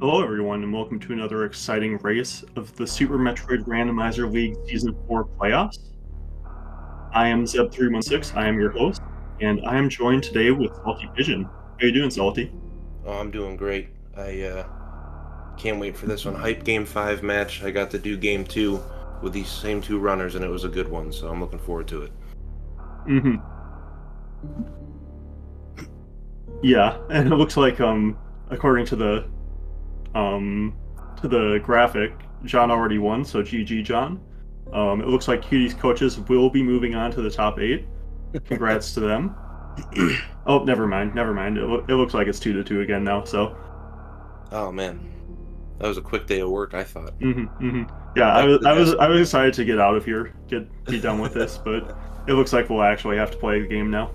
Hello, everyone, and welcome to another exciting race of the Super Metroid Randomizer League Season 4 playoffs. I am Zeb316, I am your host, and I am joined today with Salty Pigeon. How you doing, Salty? Oh, I'm doing great. I can't wait for this one. Hype Game 5 match. I got to do Game 2 with these same two runners, and it was a good one, so I'm looking forward to it. Mm-hmm. Yeah, and it looks like, according to the graphic, John already won, so GG, John. It looks like Cutie's coaches will be moving on to the top 8. Congrats to them. Oh, never mind. It looks like it's 2-2 again now, so... Oh, man. That was a quick day of work, I thought. Yeah, Back to the desk. I was excited to get out of here, be done with this, but it looks like we'll actually have to play the game now.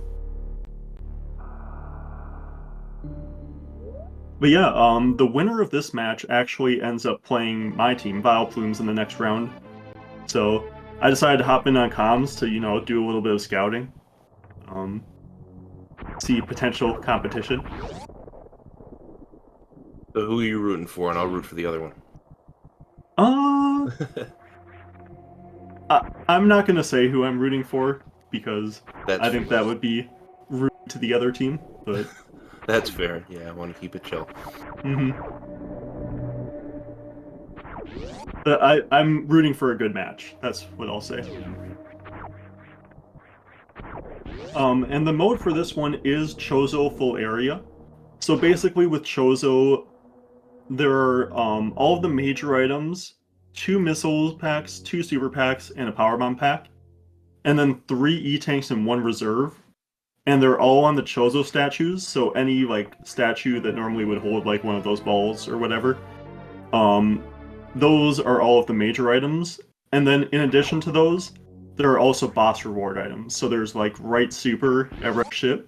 But yeah, the winner of this match actually ends up playing my team, Vile Plumes, in the next round. So I decided to hop in on comms to, do a little bit of scouting, see potential competition. So who are you rooting for, and I'll root for the other one. I'm not gonna say who I'm rooting for because That's I think fair. that would be rude to the other team. But That's fair. Yeah, I want to keep it chill. I'm rooting for a good match. That's what I'll say. And the mode for this one is Chozo full area. So basically with Chozo, there are all of the major items, 2 missile packs, 2 super packs, and a power bomb pack, and then 3 E-tanks and 1 reserve. And they're all on the Chozo statues, so any statue that normally would hold one of those balls or whatever, those are all of the major items. And then in addition to those, there are also boss reward items. So there's Right Super at Red Ship,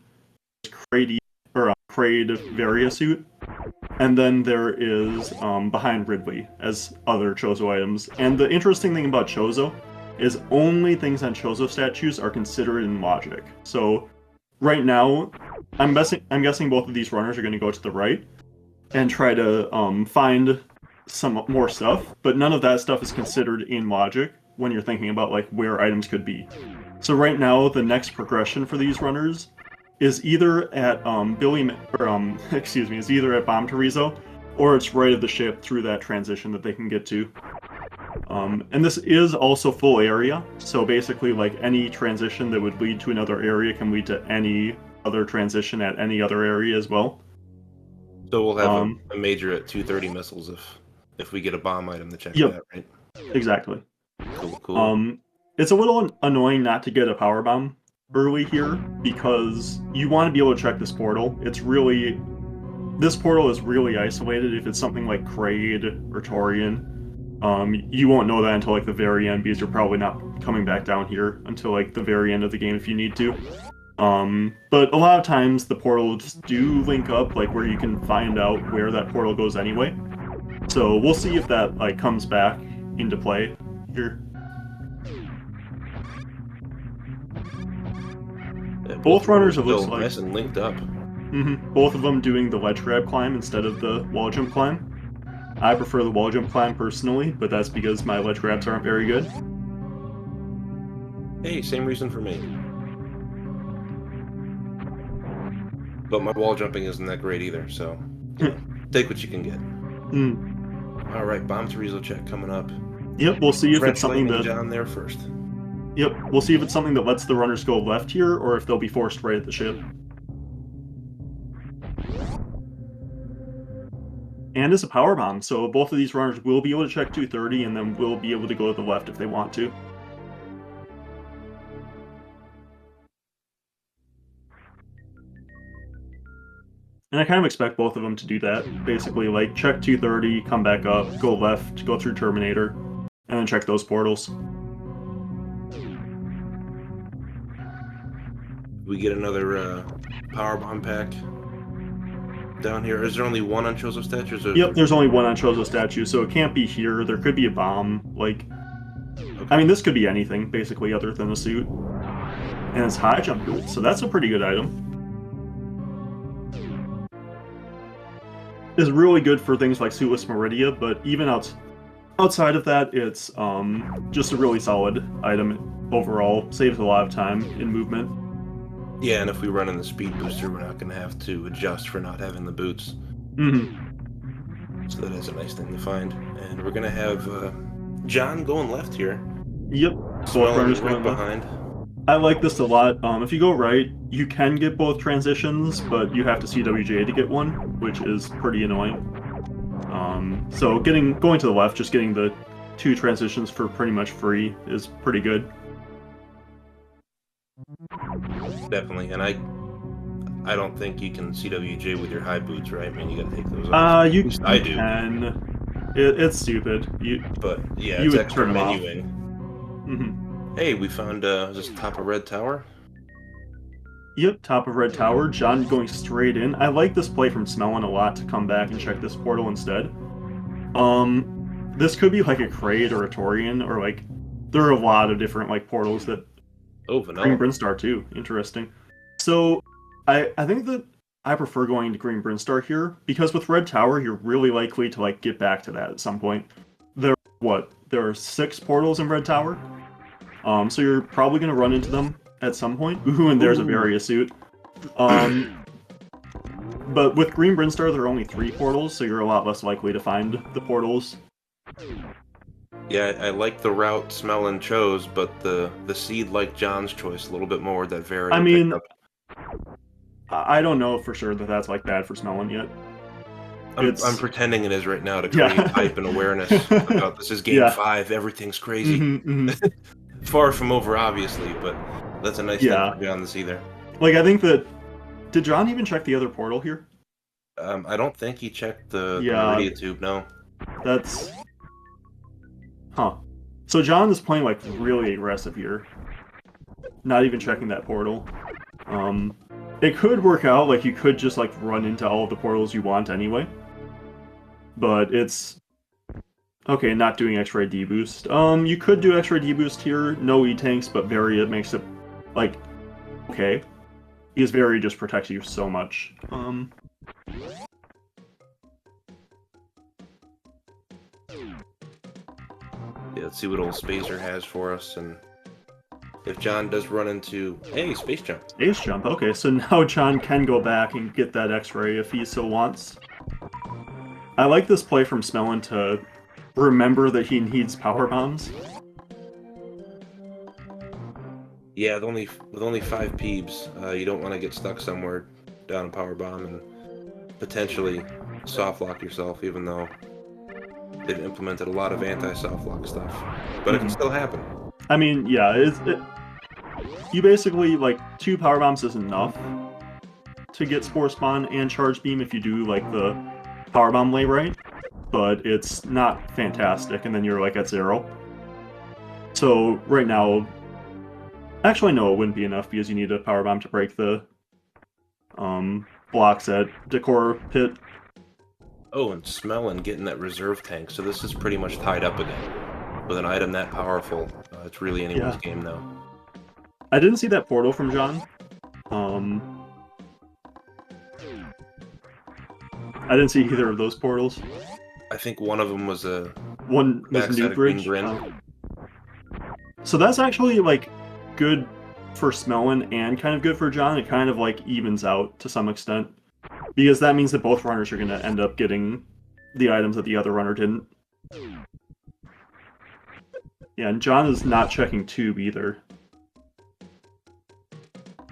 Kraid Varia suit, and then there is Behind Ridley as other Chozo items. And the interesting thing about Chozo is only things on Chozo statues are considered in logic. So right now, I'm guessing both of these runners are going to go to the right and try to find some more stuff, but none of that stuff is considered in logic when you're thinking about where items could be. So right now, the next progression for these runners is either at is either at Bomb Terizo, or it's right of the ship through that transition that they can get to. And this is also full area, so basically any transition that would lead to another area can lead to any other transition at any other area as well. So we'll have a major at 230 missiles if we get a bomb item to check that, right? Exactly. Cool. It's a little annoying not to get a power bomb early here because you want to be able to check this portal. This portal is really isolated. If it's something like Kraid or Torian, you won't know that until the very end because you're probably not coming back down here until the very end of the game if you need to. But a lot of times the portals do link up where you can find out where that portal goes anyway. So we'll see if that comes back into play here. Yeah, both runners, it looks nice and linked up. Both of them doing the ledge grab climb instead of the wall jump climb. I prefer the wall jump climb personally, but that's because my ledge grabs aren't very good. Hey, same reason for me. But my wall jumping isn't that great either, so take what you can get. All right, Bomb Terizo check coming up. Yep, we'll see if it's something that... John there first. Yep, we'll see if it's something that lets the runners go left here, or if they'll be forced right at the ship. And it's a power bomb, so both of these runners will be able to check 230, and then will be able to go to the left if they want to. And I kind of expect both of them to do that. Basically, check 230, come back up, go left, go through Terminator, and then check those portals. We get another power bomb pack down here. Is there only one on Chozo statues? Yep, there's only one on Chozo statue, so it can't be here. There could be a bomb. Okay. I mean, this could be anything, basically, other than a suit. And it's high jump boot, so that's a pretty good item. is really good for things like Suitless Meridia, but even outside of that, it's just a really solid item overall. Saves a lot of time in movement. Yeah, and if we run in the speed booster, we're not going to have to adjust for not having the boots. So that is a nice thing to find. And we're going to have John going left here. Yep. Both runners right going left. behind. I like this a lot. If you go right, you can get both transitions, but you have to CWJ to get one, which is pretty annoying. So going to the left, just getting the 2 transitions for pretty much free is pretty good. Definitely, and I don't think you can CWJ with your high boots, right? I mean, you gotta take those off. You At least I do. can. It's stupid. But yeah, you it's would extra turn them off. menuing. Hey, we found is this top of Red Tower? Yep, top of Red Tower. John going straight in. I like this play from Smellin a lot to come back and check this portal instead. This could be like a Kraid or a Torian, or like there are a lot of different like portals that. Oh, Vanilla. Green Brinstar too. Interesting. So, I think that I prefer going to Green Brinstar here because with Red Tower, you're really likely to like get back to that at some point. There are 6 portals in Red Tower. So you're probably gonna run into them at some point. Ooh, and there's a Varia suit. But with Green Brinstar, there are only 3 portals, so you're a lot less likely to find the portals. Yeah, I like the route Smellin chose, but the seed like John's choice a little bit more. That Varia. I mean, I don't know for sure that that's like bad for Smellin yet. I'm pretending it is right now to create hype and awareness about this is game 5. Everything's crazy. Far from over, obviously, but that's a nice thing for John to see there. Like, I think that... Did John even check the other portal here? I don't think he checked the Meridia tube, no. That's... Huh. So John is playing, like, really aggressive here. Not even checking that portal. It could work out, like, you could just, like, run into all of the portals you want anyway. But it's... Okay, not doing X-Ray D-Boost. You could do X-Ray D-Boost here, no E-Tanks, but Varia makes it, like, okay. Because Varia just protects you so much. Yeah, let's see what old Spacer has for us, and if John does run into... Hey, Space Jump. Space Jump, okay, so now John can go back and get that X-Ray if he so wants. I like this play from Smellin to remember that he needs power bombs. Yeah, with only 5 peebs, you don't want to get stuck somewhere down a power bomb and potentially soft lock yourself, even though they've implemented a lot of anti-soft lock stuff. But it can still happen. I mean, yeah, you basically, like, 2 power bombs is enough to get Spore Spawn and Charge Beam if you do, like, the power bomb lay right, but it's not fantastic, and then you're, like, at 0. So, right now... Actually, no, it wouldn't be enough because you need a power bomb to break the blocks at Decor Pit. Oh, and Smellin getting that reserve tank, so this is pretty much tied up again. With an item that powerful, it's really anyone's game now. I didn't see that portal from John. I didn't see either of those portals. I think one of them was a... One was New Bridge. So that's actually, like, good for Smellin and kind of good for John. It kind of, like, evens out to some extent. Because that means that both runners are going to end up getting the items that the other runner didn't. Yeah, and John is not checking tube either.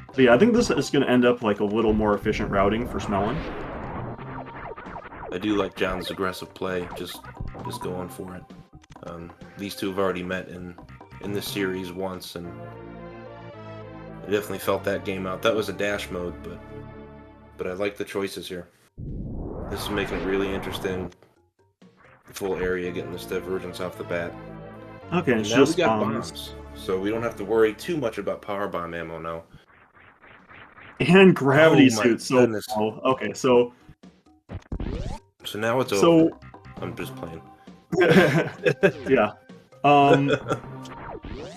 But yeah, I think this is going to end up like a little more efficient routing for Smellin. I do like John's aggressive play, just going for it. These two have already met in this series once, and I definitely felt that game out. That was a dash mode, but I like the choices here. This is making it really interesting. The full area getting this divergence off the bat. Okay, and it's now just we got bombs, so we don't have to worry too much about power bomb ammo now. And gravity suit. So okay, so now it's over. I'm just playing. Yeah.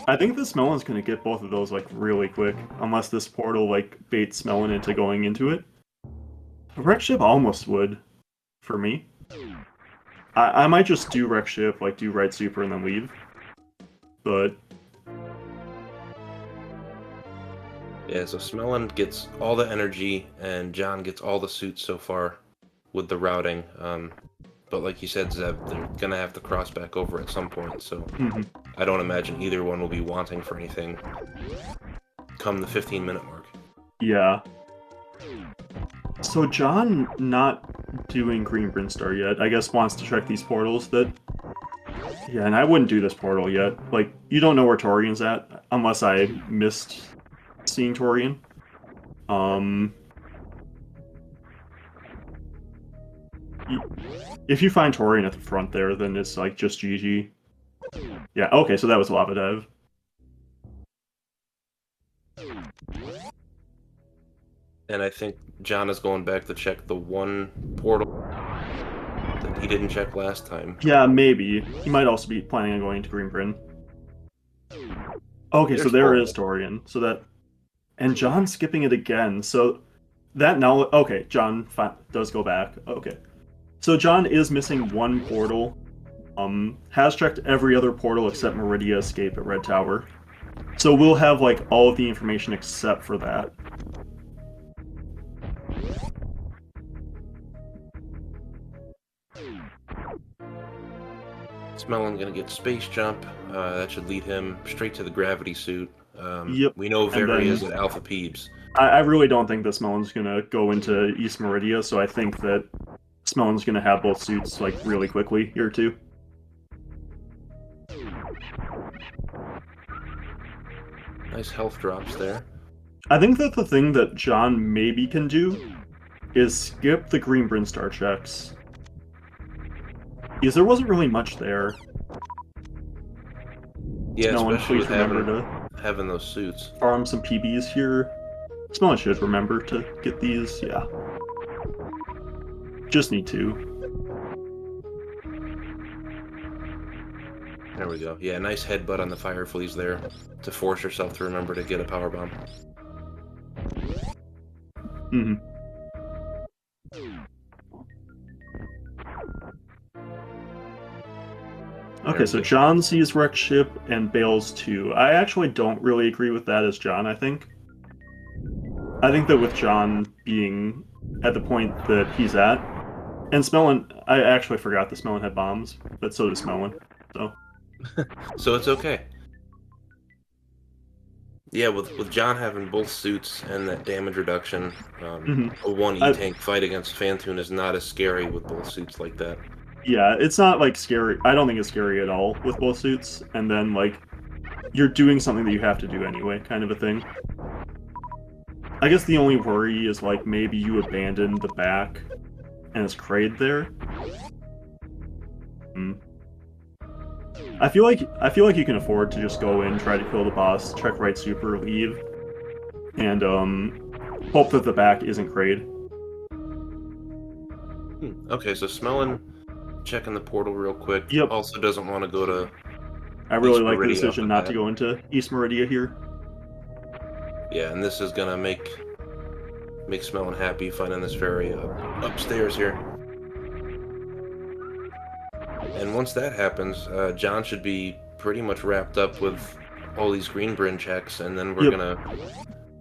I think the Smellin's gonna get both of those like really quick, unless this portal like baits Smellin into going into it. The wreck ship almost would, for me. I might just do Wreck Ship, like do Right Super and then leave. But Yeah, so Smellin gets all the energy, and John gets all the suits so far with the routing. But like you said, Zeb, they're gonna have to cross back over at some point, so I don't imagine either one will be wanting for anything come the 15-minute mark. yeah. So John not doing Green Brinstar yet, I guess wants to check these portals that... Yeah, and I wouldn't do this portal yet. Like, you don't know where Torian's at, unless I missed seeing Torian. If you find Torian at the front there, then it's like just GG. Yeah, okay, so that was Lava Dive. And I think John is going back to check the one portal that he didn't check last time. Yeah, maybe. He might also be planning on going to Green Bryn. Okay, so there is Torian. So that... And John skipping it again, so... That now... Okay, John does go back. Okay. So John is missing one portal. Has checked every other portal except Meridia Escape at Red Tower. So we'll have, like, all of the information except for that. Smellin gonna get Space Jump. That should lead him straight to the Gravity Suit. Yep. We know Very is at Alpha Peebs. I really don't think that Smellin's gonna go into East Meridia, so I think that Smellin's gonna have both suits, like, really quickly here, too. Nice health drops there. I think that the thing that John maybe can do is skip the Green Brinstar checks. Because there wasn't really much there. Yeah, Smellin, especially please with remember having those suits. Farm some PBs here. Smellin should remember to get these, yeah. Just need to. There we go. Yeah, nice headbutt on the Fire Fleas there to force yourself to remember to get a power bomb. Okay, so John sees Wreck Ship and bails too. I actually don't really agree with that as John, I think. I think that with John being at the point that he's at, and Smellin, I actually forgot that Smellin had bombs, but so does Smellin, so... So it's okay. Yeah, with John having both suits and that damage reduction, a 1 E-Tank fight against Phantoon is not as scary with both suits like that. Yeah, it's not, like, scary. I don't think it's scary at all with both suits, and then, like, you're doing something that you have to do anyway, kind of a thing. I guess the only worry is, like, maybe you abandon the back and it's Kraid there. I feel like you can afford to just go in, try to kill the boss, check right super, leave, and hope that the back isn't Kraid. Okay, so Smellin checking the portal real quick. Yep. Also doesn't want to go to... I really like the decision not to go into East Meridia here. Yeah, and this is gonna make Smellin happy finding this fairy upstairs here. And once that happens, John should be pretty much wrapped up with all these Green Bryn checks, and then we're gonna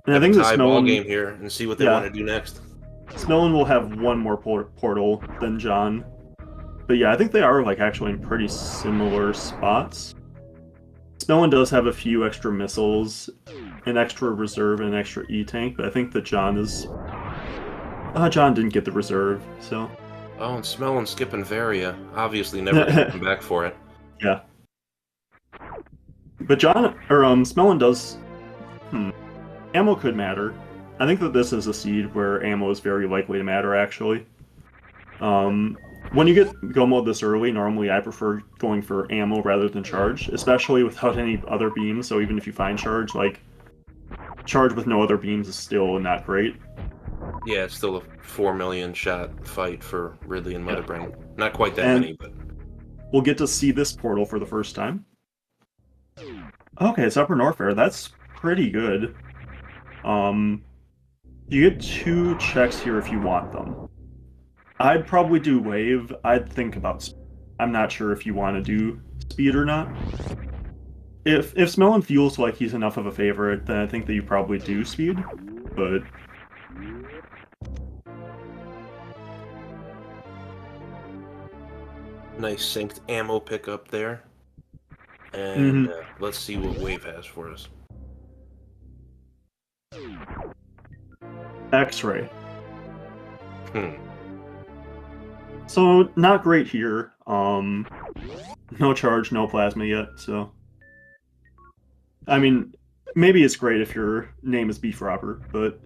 have a tie ball game here and see what they want to do next. Smellin will have one more portal than John. But yeah, I think they are, like, actually in pretty similar spots. Smellin does have a few extra missiles, an extra reserve, and an extra E-Tank, but I think that John is... John didn't get the reserve, so... Oh, and Smellin skipping Varia. Obviously never gonna come back for it. Yeah. But Smellin does... Ammo could matter. I think that this is a seed where ammo is very likely to matter, actually. When you get go mode this early, normally I prefer going for ammo rather than charge, especially without any other beams, so even if you find charge, like, charge with no other beams is still not great. Yeah, it's still a 4 million shot fight for Ridley and Motherbrain. Not quite that many, but... We'll get to see this portal for the first time. Okay, it's Upper Norfair. That's pretty good. You get 2 checks here if you want them. I'd probably do wave. I'd think about. I'm not sure if you want to do speed or not. If Smellin feels like he's enough of a favorite, then I think that you probably do speed. But Nice synced ammo pickup there. And mhm. let's see what Wave has for us. X-ray. Hmm. So not great here. No charge, no plasma yet. So I mean, maybe it's great if your name is Beef Robber, but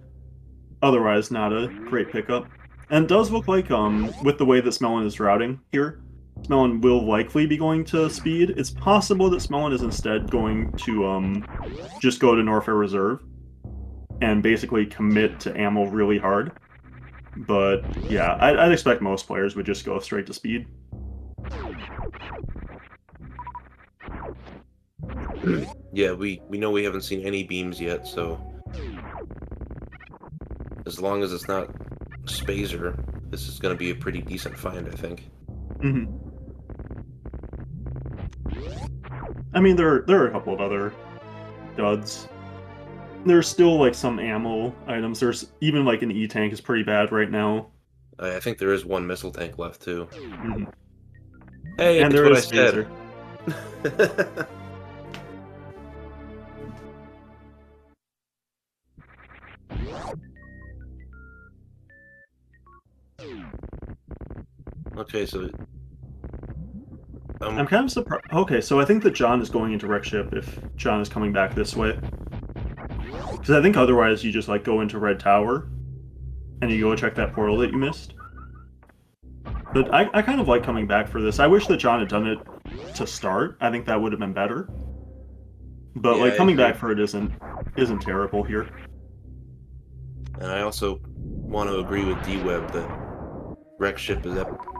otherwise not a great pickup. And it does look like with the way that Smellin is routing here, Smellin will likely be going to speed. It's possible that Smellin is instead going to just go to Norfair Reserve and basically commit to ammo really hard. But yeah, I'd expect most players would just go straight to speed. Yeah, we know we haven't seen any beams yet, so as long as it's not Spazer, this is going to be a pretty decent find, I think. Mm-hmm. I mean, there are a couple of other duds. There's still like some ammo items. There's even like an E-tank is pretty bad right now. I think there is one missile tank left too. Mm-hmm. Hey, And it's there what I is said. Spazer. Okay, so I'm kind of surprised. Okay, so I think that John is going into Wreck Ship if John is coming back this way. Because I think otherwise you just like go into Red Tower and you go check that portal that you missed. But I kind of like coming back for this. I wish that John had done it to start. I think that would have been better. But yeah, like I coming agree. back for it isn't terrible here. And I also want to agree with D-Web that Wreck Ship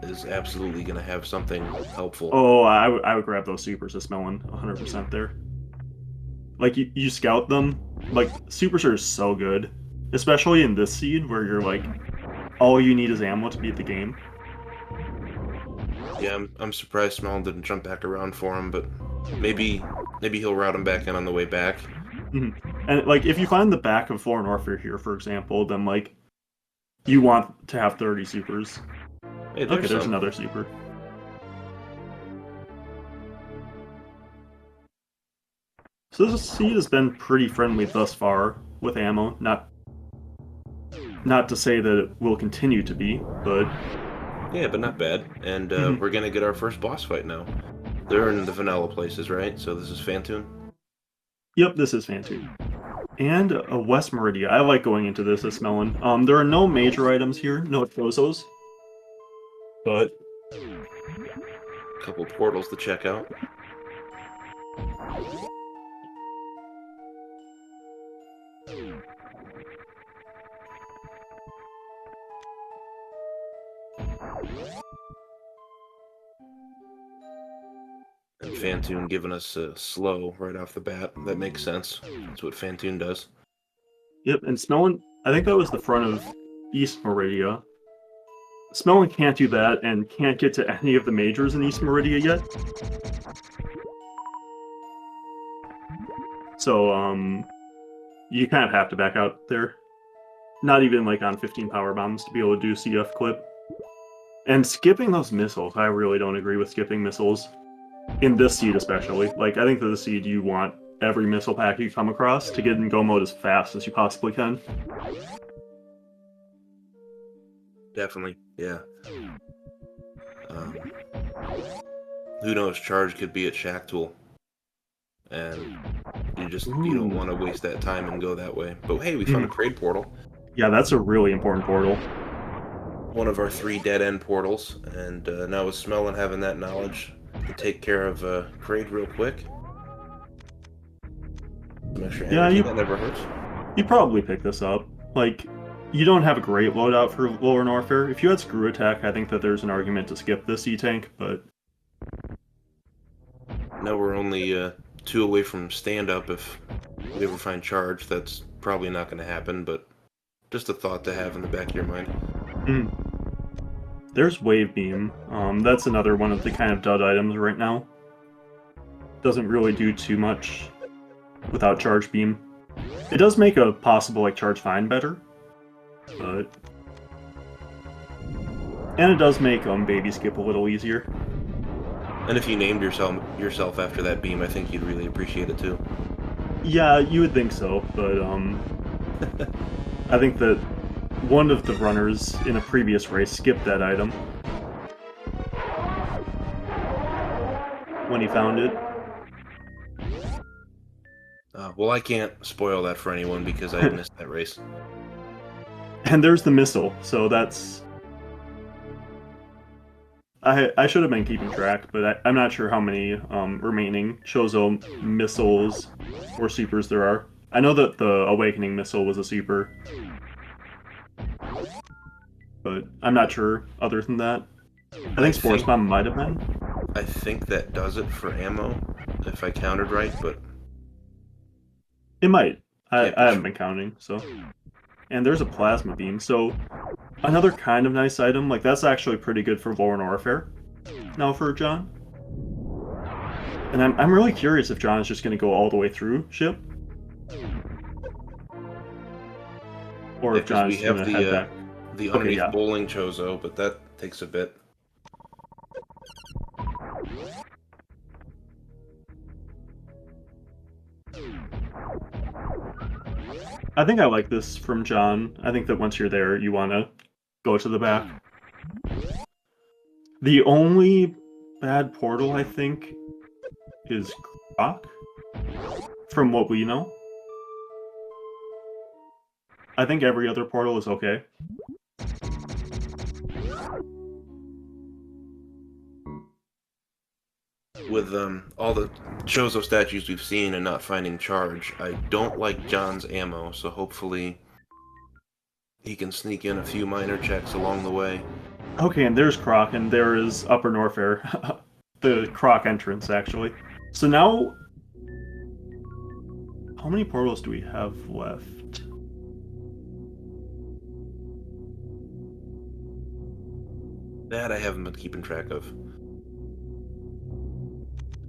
is absolutely going to have something helpful. Oh, I would grab those supers as Melon 100% there. Like you scout them, like supers are so good, especially in this seed where you're like all you need is ammo to beat the game. Yeah, I'm surprised Smell didn't jump back around for him, but maybe he'll route him back in on the way back. Mm-hmm. And like if you find the back of Foreign Warfare here, for example, then like you want to have 30 supers. Hey, Okay, there's some. another super. So this seed has been pretty friendly thus far with ammo. Not to say that it will continue to be, but Yeah, but not bad. And we're gonna get our first boss fight now. They're in the vanilla places, right? So this is Fantoon. yep, this is Fantoon. And a West Meridia. I like going into this as Melon. There are no major items here, no Trozos. But A couple portals to check out. And Fantoon giving us a slow right off the bat. That makes sense. That's what Fantoon does. yep, and Smellin, I think that was the front of East Meridia. Smellin can't do that and can't get to any of the majors in East Meridia yet. So, you kind of have to back out there. Not even like on 15 power bombs to be able to do CF clip. And skipping those missiles, I really don't agree with skipping missiles. In this seed especially. Like, I think that the seed you want every missile pack you come across to get in go mode as fast as you possibly can. Definitely, yeah. Who knows? Charge could be at Shack Tool, and you don't want to waste that time and go that way. But hey, we found a trade portal. Yeah, that's a really important portal. One of our 3 dead end portals, and now with Smellin having that knowledge to take care of Kraid real quick. Some extra energy, that never hurts. You probably pick this up. Like, you don't have a great loadout for Lower Norfair. If you had Screw Attack, I think that there's an argument to skip this E-Tank, but... Now we're only 2 away from stand-up if we ever find Charge. That's probably not going to happen, but just a thought to have in the back of your mind. There's Wave Beam. That's another one of the kind of dud items right now. Doesn't really do too much without Charge Beam. It does make a possible like Charge Vine better, but and it does make Baby Skip a little easier. And if you named yourself after that beam, I think you'd really appreciate it too. Yeah, you would think so, but I think that one of the runners in a previous race skipped that item when he found it. Well, I can't spoil that for anyone because I missed that race. And there's the missile, so that's... I should have been keeping track, but I'm not sure how many remaining Chozo missiles or supers there are. I know that the Awakening missile was a super, but I'm not sure other than that. I think Sports Bomb might have been. I think that does it for ammo, if I counted right, but... It might. I haven't been counting, so... And there's a Plasma Beam, so... Another kind of nice item, like that's actually pretty good for Lore and Warfare. Now for John. And I'm really curious if John is just going to go all the way through Ship. Or if John is going to head back. The underneath bowling Chozo, but that takes a bit. I think I like this from John. I think that once you're there, you want to go to the back. The only bad portal, I think, is Croc, from what we know. I think every other portal is okay. With all the Chozo statues we've seen and not finding charge, I don't like John's ammo, so hopefully he can sneak in a few minor checks along the way. Okay, and there's Croc, and there is Upper Norfair. The Croc entrance, actually. So now... How many portals do we have left? That I haven't been keeping track of.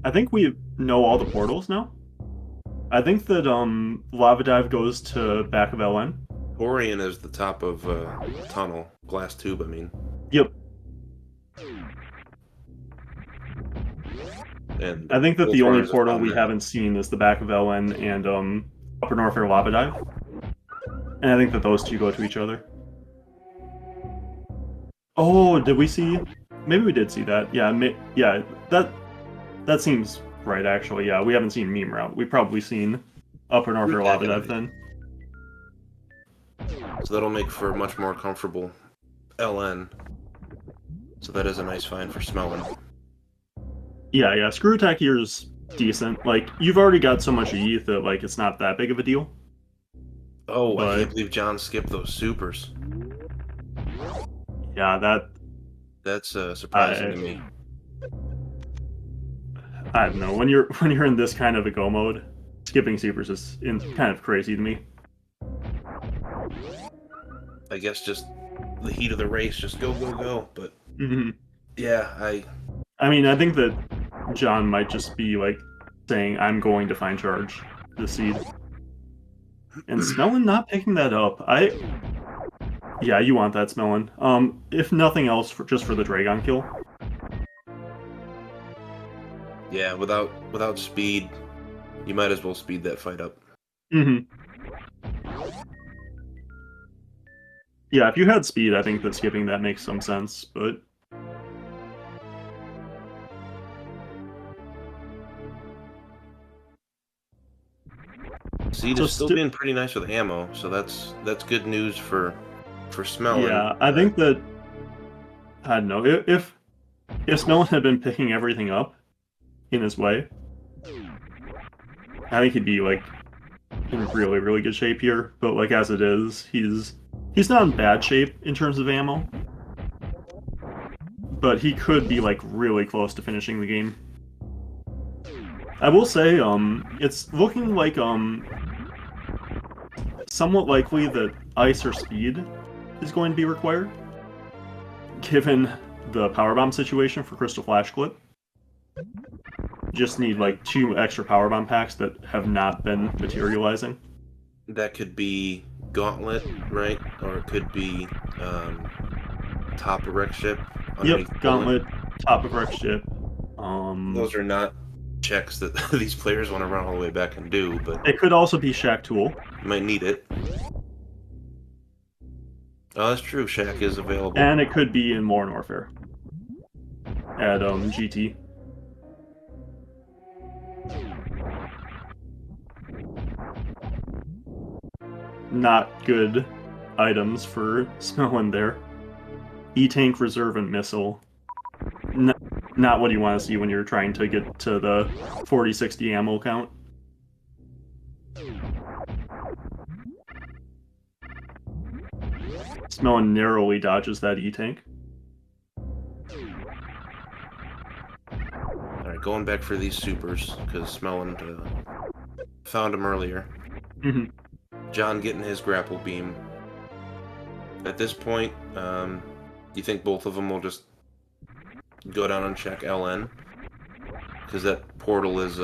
I think we know all the portals now. I think that Lava Dive goes to back of LN. Orion is the top of tunnel. Glass tube, I mean. Yep. And I think that the only portal we haven't seen is the back of LN and Upper Norfair Lava Dive. And I think that those two go to each other. Oh, did we see? Maybe we did see that. Yeah, yeah. That seems right, actually. Yeah, we haven't seen Meme Route. We've probably seen Upper Norfair Lava Dive then. So that'll make for a much more comfortable LN. So that is a nice find for smelling. Yeah. Screw Attack here is decent. Like, you've already got so much ETH that, like, it's not that big of a deal. Oh, but... I can't believe John skipped those supers. Yeah, that's surprising to me. I don't know. When you're in this kind of a go mode, skipping supers is kind of crazy to me. I guess just the heat of the race, just go, but yeah, I mean, I think that John might just be like saying, I'm going to find charge this seed. And Smellin not picking that up. Yeah, you want that, Smellin. If nothing else, just for the Dragon kill. Yeah, without speed, you might as well speed that fight up. Yeah, if you had speed, I think that skipping that makes some sense, but... Seed is still being pretty nice with ammo, so that's good news for Smellin. Yeah, I think that... I don't know, if Smellin had been picking everything up in his way, I think he'd be, like, in really, really good shape here, but, like, as it is, he's not in bad shape in terms of ammo, but he could be, like, really close to finishing the game. I will say, it's looking like, somewhat likely that ice or speed is going to be required. given the power bomb situation for Crystal Flash Clip, just need like 2 extra power bomb packs that have not been materializing. That could be Gauntlet, right? Or it could be top of wreck ship. Yep, Underneath Gauntlet, top of wreck ship. Those are not checks that these players want to run all the way back and do, but It could also be Shack Tool. you might need it. Oh, that's true. Shack is available. And it could be in Modern Warfare. At GT. Not good items for smelling there. E-Tank, Reserve, and Missile. Not what you want to see when you're trying to get to the 40-60 ammo count. Smelling narrowly dodges that E-Tank. Alright, going back for these supers, because Smelland found them earlier. Mm-hmm. John getting his grapple beam. At this point, do you think both of them will just go down and check LN? Because that portal is...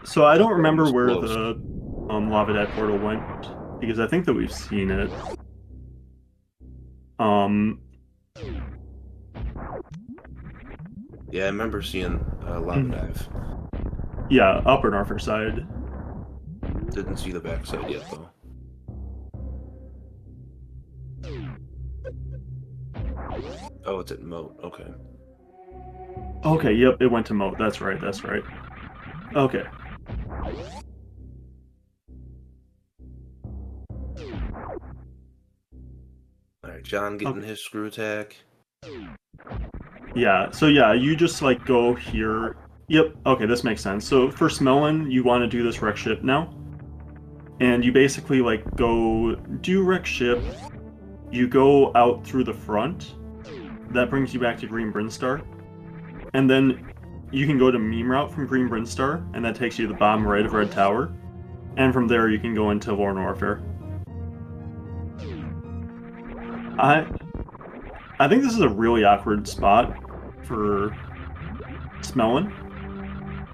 So I don't remember where closed. the Lava Dead portal went, because I think that we've seen it. Yeah, I remember seeing Lava Dive. Yeah, upper Norfolk side. Didn't see the backside yet, though. Oh, it's at Moat. Okay. Okay, yep, it went to Moat. That's right, that's right. Okay. Alright, John getting his screw attack. Yeah, so yeah, you just like go here. Yep, okay, this makes sense. So for Smelling, you want to do this wreck ship now. And you basically like go do wreck ship. You go out through the front. That brings you back to Green Brinstar. And then you can go to Meme Route from Green Brinstar, and that takes you to the bottom right of Red Tower. And from there you can go into Modern Warfare. I think this is a really awkward spot for Smelling.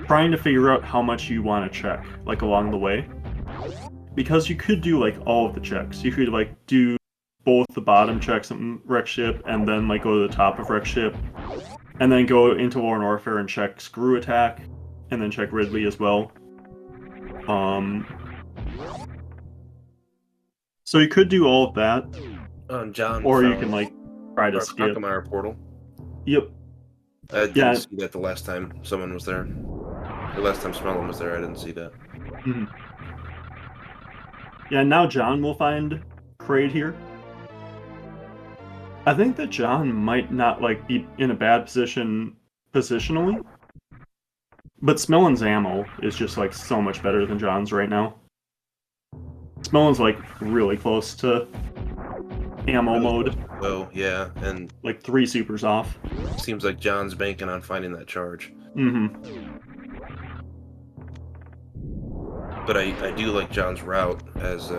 Trying to figure out how much you want to check, like, along the way. Because you could do, like, all of the checks. You could, like, do both the bottom checks in Wreck Ship, and then, like, go to the top of Wreck Ship. And then go into Modern Warfare and check Screw Attack, and then check Ridley as well. So you could do all of that. John Or you found can, like, try to skip. Akamara portal. Yep. I didn't see that the last time someone was there. The last time Smellin was there, I didn't see that. Mm-hmm. Yeah, now John will find Kraid here. I think that John might not, like, be in a bad position positionally. But Smellin's ammo is just, like, so much better than John's right now. Smellin's, like, really close to ammo mode. Oh, yeah, and... like, 3 supers off. Seems like John's banking on finding that charge. Mm-hmm. But I do like John's route, as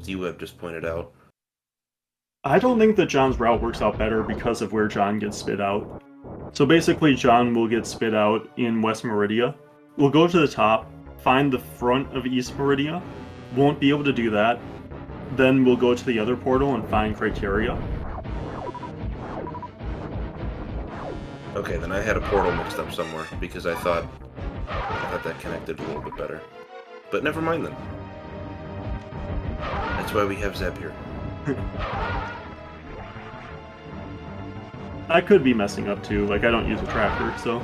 D-Web just pointed out. I don't think that John's route works out better because of where John gets spit out. So basically, John will get spit out in West Meridia. We'll go to the top, find the front of East Meridia. Won't be able to do that. Then we'll go to the other portal and find Criteria. Okay, then I had a portal mixed up somewhere, because I thought that connected a little bit better. But never mind then. That's why we have Zeb here. I could be messing up too, like I don't use a tracker, so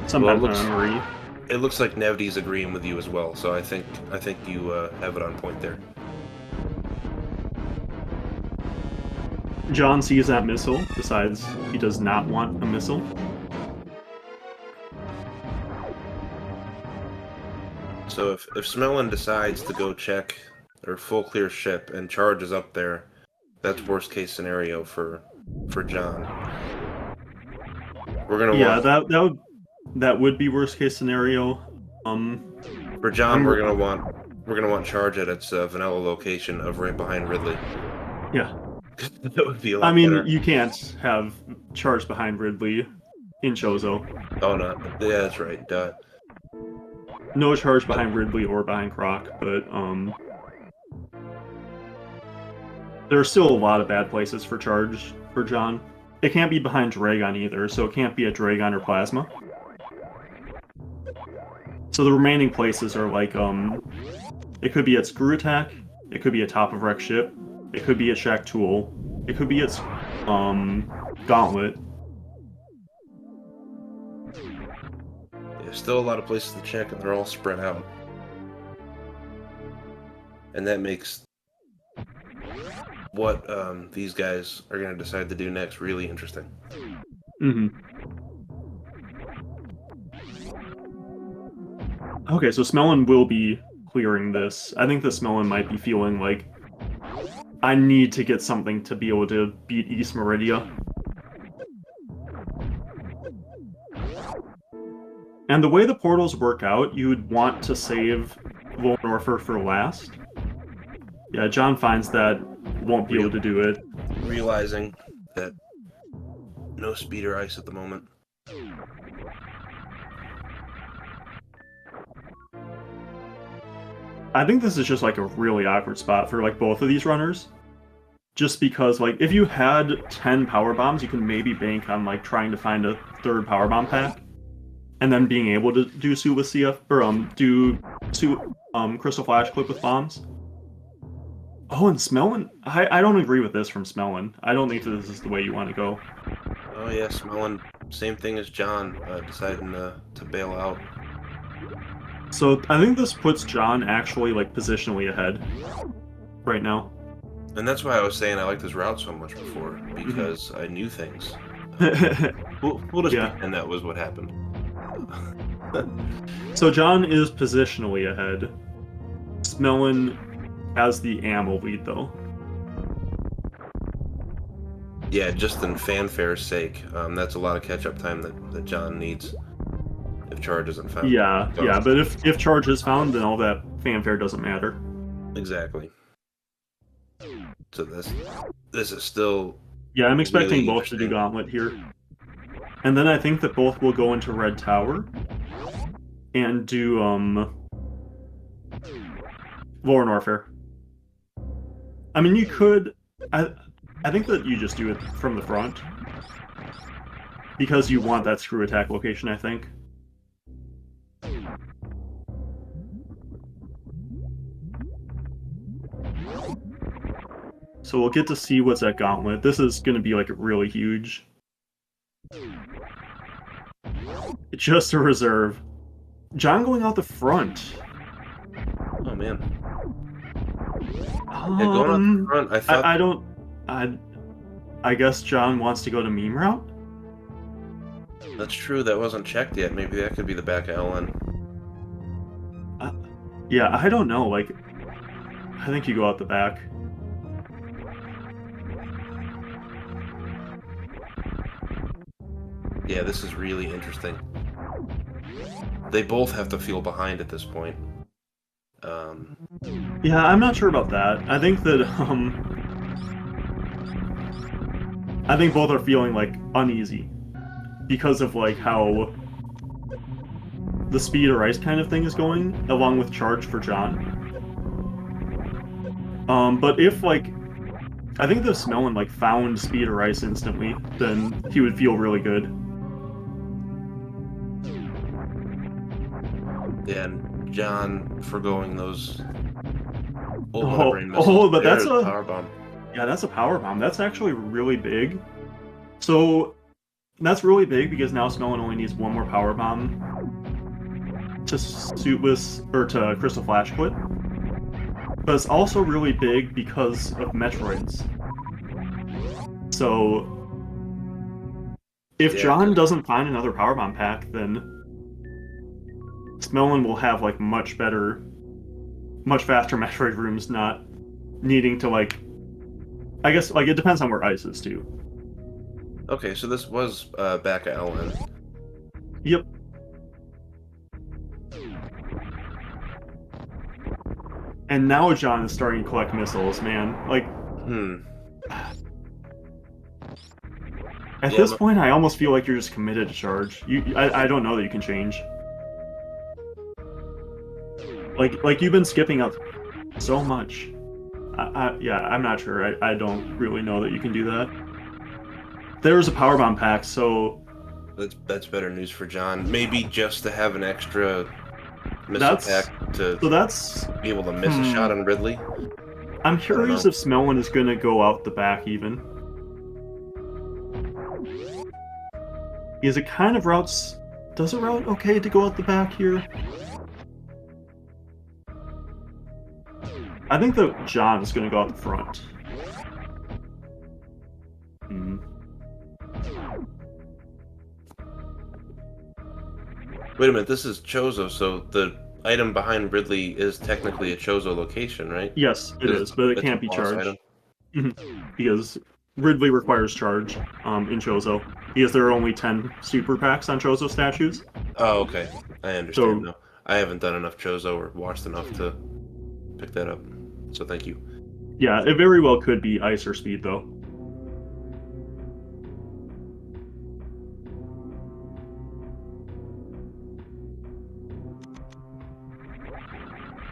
sometimes my memory. It looks like Nevdy's agreeing with you as well, so I think you have it on point there. John sees that missile, decides he does not want a missile. So if Smellin decides to go check or full clear ship and charges up there, that's worst case scenario for John. We're gonna that would be worst case scenario. For John, we're gonna want charge at its vanilla location of right behind Ridley. Yeah. That would be a lot I mean, better. you can't have charge behind Ridley in Chozo. Oh no, yeah, that's right. Duh. No charge behind Ridley or behind Croc, but there are still a lot of bad places for charge for John. It can't be behind Dragon either, so it can't be at Dragon or Plasma. So the remaining places are like, it could be at Screw Attack, it could be at top of Wreck Ship, it could be at Shack Tool, it could be at, Gauntlet. There's still a lot of places to check, and they're all spread out. And that makes what these guys are going to decide to do next really interesting. Mm-hmm. Okay, so Smellin will be clearing this. I think that Smellin might be feeling like, I need to get something to be able to beat East Meridia. And the way the portals work out, you would want to save Lone Orpher for last. Yeah, John finds that won't be able to do it. Realizing that no speed or ice at the moment. I think this is just like a really awkward spot for like both of these runners. Just because like if you had 10 power bombs, you can maybe bank on like trying to find a third power bomb pack. And then being able to do Suit with CF or do Suit Crystal Flash Clip with bombs. Oh, and Smellin, I don't agree with this from Smellin. I don't think this is the way you want to go. Oh yeah, Smellin, same thing as John, deciding to bail out. So I think this puts John actually like positionally ahead right now. And that's why I was saying I liked his route so much before, because I knew things. We'll just pretend that was what happened. So John is positionally ahead. Smellin has the ammo lead though. Yeah, just in fanfare's sake, that's a lot of catch-up time that John needs if charge isn't found. Yeah, yeah, but if charge is found, then all that fanfare doesn't matter. Exactly. So this is still... Yeah, I'm expecting really both to do Gauntlet here. And then I think that both will go into Red Tower and do Lorne Warfare. I mean, you could... I think that you just do it from the front. Because you want that Screw Attack location, I think. So we'll get to see what's at Gauntlet. This is going to be like really huge. It's just a reserve. John going out the front. Oh man. Yeah, going out the front, I thought... I guess John wants to go to meme route? That's true, that wasn't checked yet. Maybe that could be the back of LN. Yeah, I don't know, like... I think you go out the back. Yeah, this is really interesting. They both have to feel behind at this point. Yeah, I'm not sure about that. I think that, I think both are feeling, like, uneasy. Because of, like, how the speed or ice kind of thing is going, along with charge for John. But if, like... I think if Smellin, like, found speed or ice instantly, then he would feel really good. Yeah, and John forgoing those... but that's a power bomb. Yeah, that's a power bomb. That's actually really big. So that's really big because now Smellin only needs one more power bomb to Suitless or to Crystal Flash Clip. But it's also really big because of Metroids. So if John doesn't find another power bomb pack, then Smellin will have like much faster Metroid rooms, not needing to like... I guess like it depends on where ice is too. Okay, so this was back at LN. Yep. And now John is starting to collect missiles, man. Like, At Yeah, this point, I almost feel like you're just committed to charge. I don't know that you can change. Like you've been skipping up so much. Yeah, I'm not sure. I don't really know that you can do that. There's a power bomb pack, so that's better news for John. Maybe just to have an extra missile that's pack to so that's. be able to miss a shot on Ridley. I'm I don't curious know. if Smellin is gonna go out the back even. Is it kind of routes? Does it route okay to go out the back here? I think that John is gonna go out the front. Hmm. Wait a minute, this is Chozo, so the item behind Ridley is technically a Chozo location, right? Yes, it is, but it It's a can't be boss charged. item. Because Ridley requires charge in Chozo. Because there are only 10 super packs on Chozo statues. Oh, okay. I understand So- now. I haven't done enough Chozo or watched enough to pick that up. So thank you. Yeah, it very well could be ice or speed, though.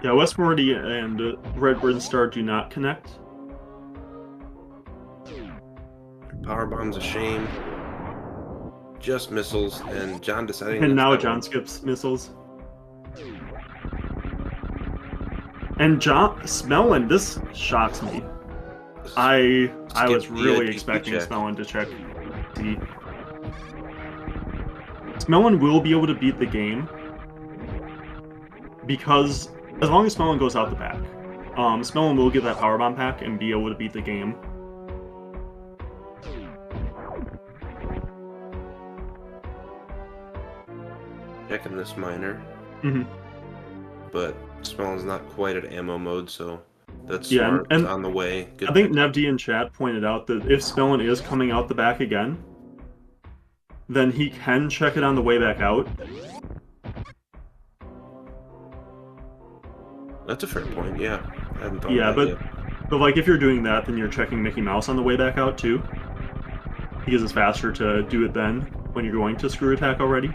Yeah, Westmorty and Red Star do not connect. Power bomb's a shame. Just missiles, and John deciding. And that's now not John one. skips missiles. And John Smellin, this shocks me. I was Skip the really DP expecting check. Smellin to check D. Smellin will be able to beat the game because as long as Smellin goes out the back, Smellin will get that powerbomb pack and be able to beat the game. Checking this miner, Mhm. but Smellin's not quite at ammo mode, so that's Yeah, smart. and It's on the way. Good I think pick. Nevd in chat pointed out that if Smellin is coming out the back again, then he can check it on the way back out. That's a fair point. Yeah, I hadn't thought Yeah, of that yet. but like if you're doing that, then you're checking Mickey Mouse on the way back out too, because it's faster to do it then when you're going to screw attack already.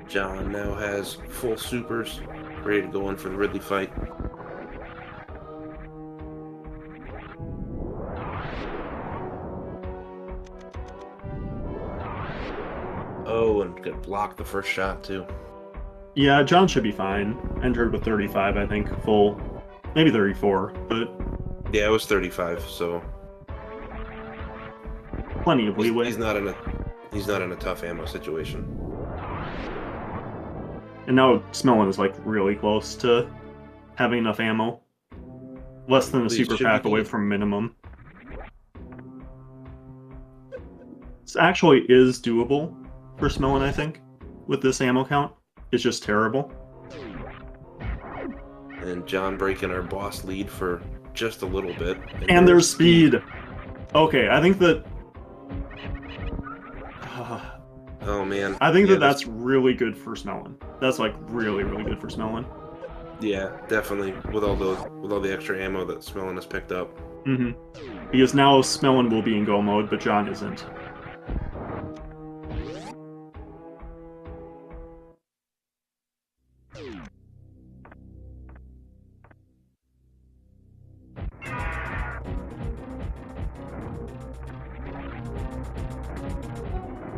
John now has full supers, ready to go in for the Ridley fight. Oh, and got blocked the first shot too. Yeah, John should be fine. Entered with 35, I think, full. Maybe 34, but Yeah, it was 35, so plenty of leeway. he's not in a tough ammo situation. And now Smellin is like really close to having enough ammo. Less than a Please, super should pack be away good. from minimum. This actually is doable for Smellin, I think, with this ammo count. It's just terrible. And John breaking our boss lead for just a little bit. And there's speed! Okay, I think that... Oh man. I think Yeah, that that's really good for Smellin. That's like really, really good for Smellin. Yeah, definitely. With all the extra ammo that Smellin has picked up. Mm-hmm. Because now Smellin will be in go mode, but John isn't.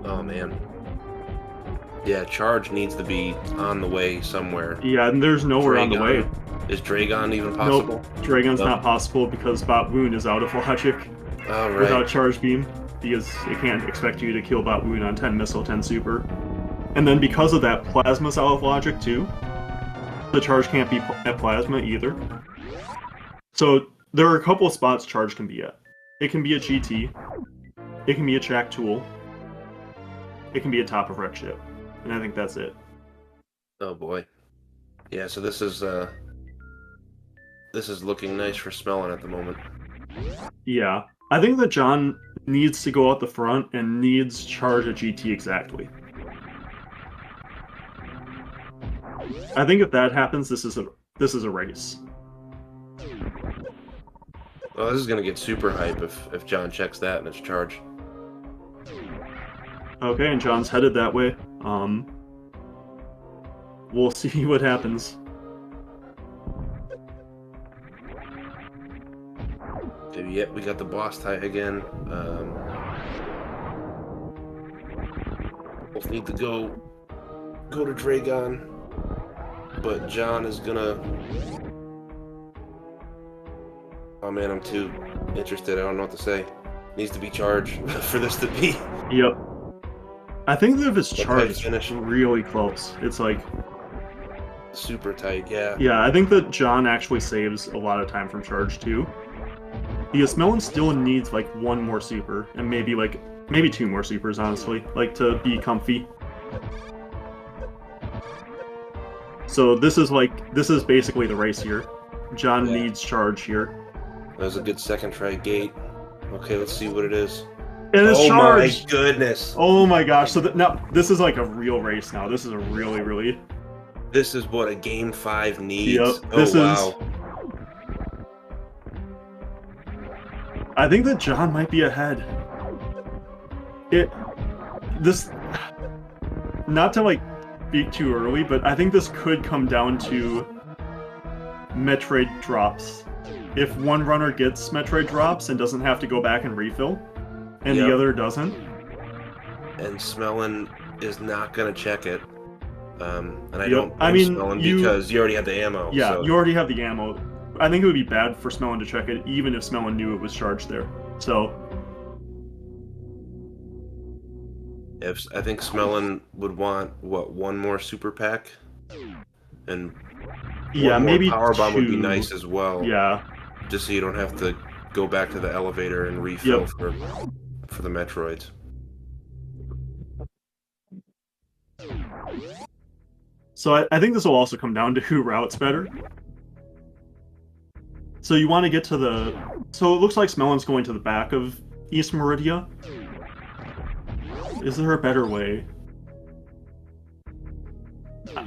Oh man. Yeah, charge needs to be on the way somewhere. Yeah, and there's nowhere on the way. Is Dragon even possible? Nope, Dragon's Nope. not possible because Bot Woon is out of logic Oh, right. without Charge Beam, because it can't expect you to kill Bot Woon on 10 missile, 10 super. And then because of that, Plasma's out of logic too. The Charge can't be at Plasma either. So there are a couple of spots Charge can be at. It can be a GT, it can be a Track Tool, it can be a top of wreck ship. And I think that's it. Oh boy. Yeah, so this is looking nice for Smellin at the moment. Yeah. I think that John needs to go out the front and needs Charge a GT exactly. I think if that happens, this is a race. Well, this is gonna get super hype if John checks that and it's charged. Okay, and John's headed that way. We'll see what happens. Okay, yep, we got the boss tie again. Both need to go to Dragon, but John is gonna. Oh man, I'm too interested. I don't know what to say. Needs to be charged for this to be. Yep. I think that if it's tight charged, it's finish. really close. It's like, Super tight, yeah. yeah, I think that John actually saves a lot of time from charge too. Because Melon still needs like one more super, and maybe two more supers, honestly, like to be comfy. So this is basically the race here. John Yeah. needs charge here. That was a good second try gate. Okay, let's see what it is. And it's Oh charged! my goodness! Oh my gosh, so now this is like a real race now. This is a really... This is what a game 5 needs. Yep, Oh this is... wow. I think that John might be ahead. Not to like speak too early, but I think this could come down to Metroid drops. If one runner gets Metroid drops and doesn't have to go back and refill, and Yep. the other doesn't. And Smellin is not gonna check it. And I Yep. don't I blame mean, Smellin you- because you already had the ammo. Yeah, so. you already have the ammo. I think it would be bad for Smellin to check it, even if Smellin knew it was charged there. So, I think Smellin would want one more super pack, and yeah, one more maybe power bomb would be two. nice as well. Yeah, Just so you don't have to go back to the elevator and refill for the Metroids. so I think this will also come down to who routes better. So you want to get to the... So it looks like Smellin's going to the back of East Meridia. Is there a better way?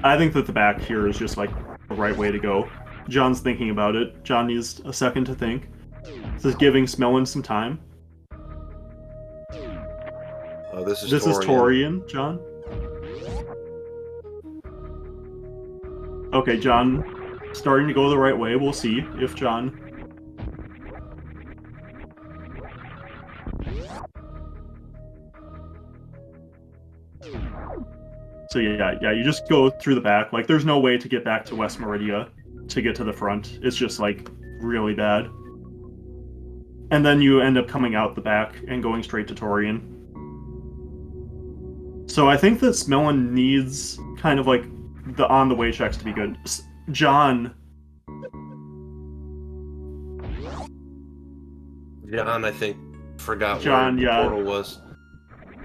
I think that the back here is just like the right way to go. John's thinking about it. John needs a second to think. This is giving Smellin some time. Oh, this is This is Torian, John. Okay, John starting to go the right way. We'll see if John... So yeah, you just go through the back. Like, there's no way to get back to West Meridia to get to the front. It's just, like, really bad. And then you end up coming out the back and going straight to Torian. So I think that Smellin needs kind of, like, the on-the-way checks to be good. John... John, I think, forgot John, where yeah. the portal was.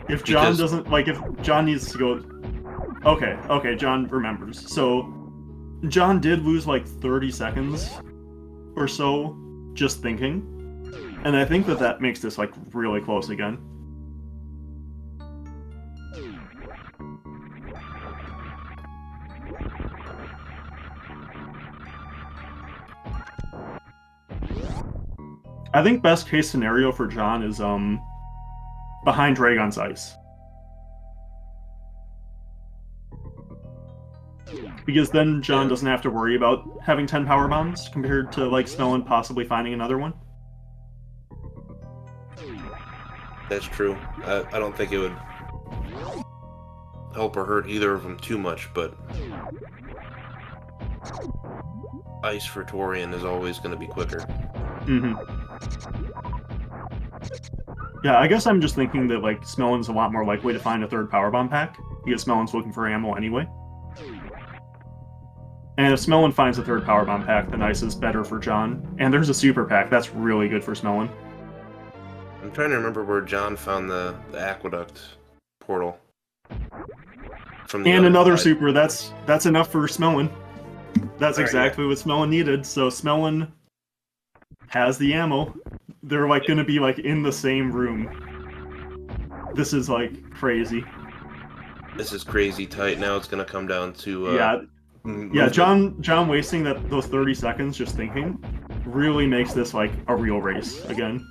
If John Because- doesn't... Like, if John needs to go... Okay, John remembers. So, John did lose, like, 30 seconds or so just thinking. And I think that makes this, like, really close again. I think best case scenario for John is, behind Dragon's Ice. Because then John doesn't have to worry about having 10 power bombs compared to, like, Smellin possibly finding another one. That's true. I don't think it would help or hurt either of them too much, but Ice for Torian is always going to be quicker. Mm-hmm. Yeah, I guess I'm just thinking that, like, Smellin's a lot more likely to find a third power bomb pack, because Smellin's looking for ammo anyway. And if Smellin finds a third power bomb pack, then Ice is better for John. And there's a super pack, that's really good for Smellin. I'm trying to remember where John found the aqueduct portal. From the And other another side. super, that's enough for Smellin. That's Right, exactly what Smellin needed, so Smellin has the ammo. They're, like, gonna be, like, in the same room. This is, like, crazy. This is crazy tight. Now it's going to come down to Yeah, movement. John wasting those 30 seconds just thinking really makes this like a real race again.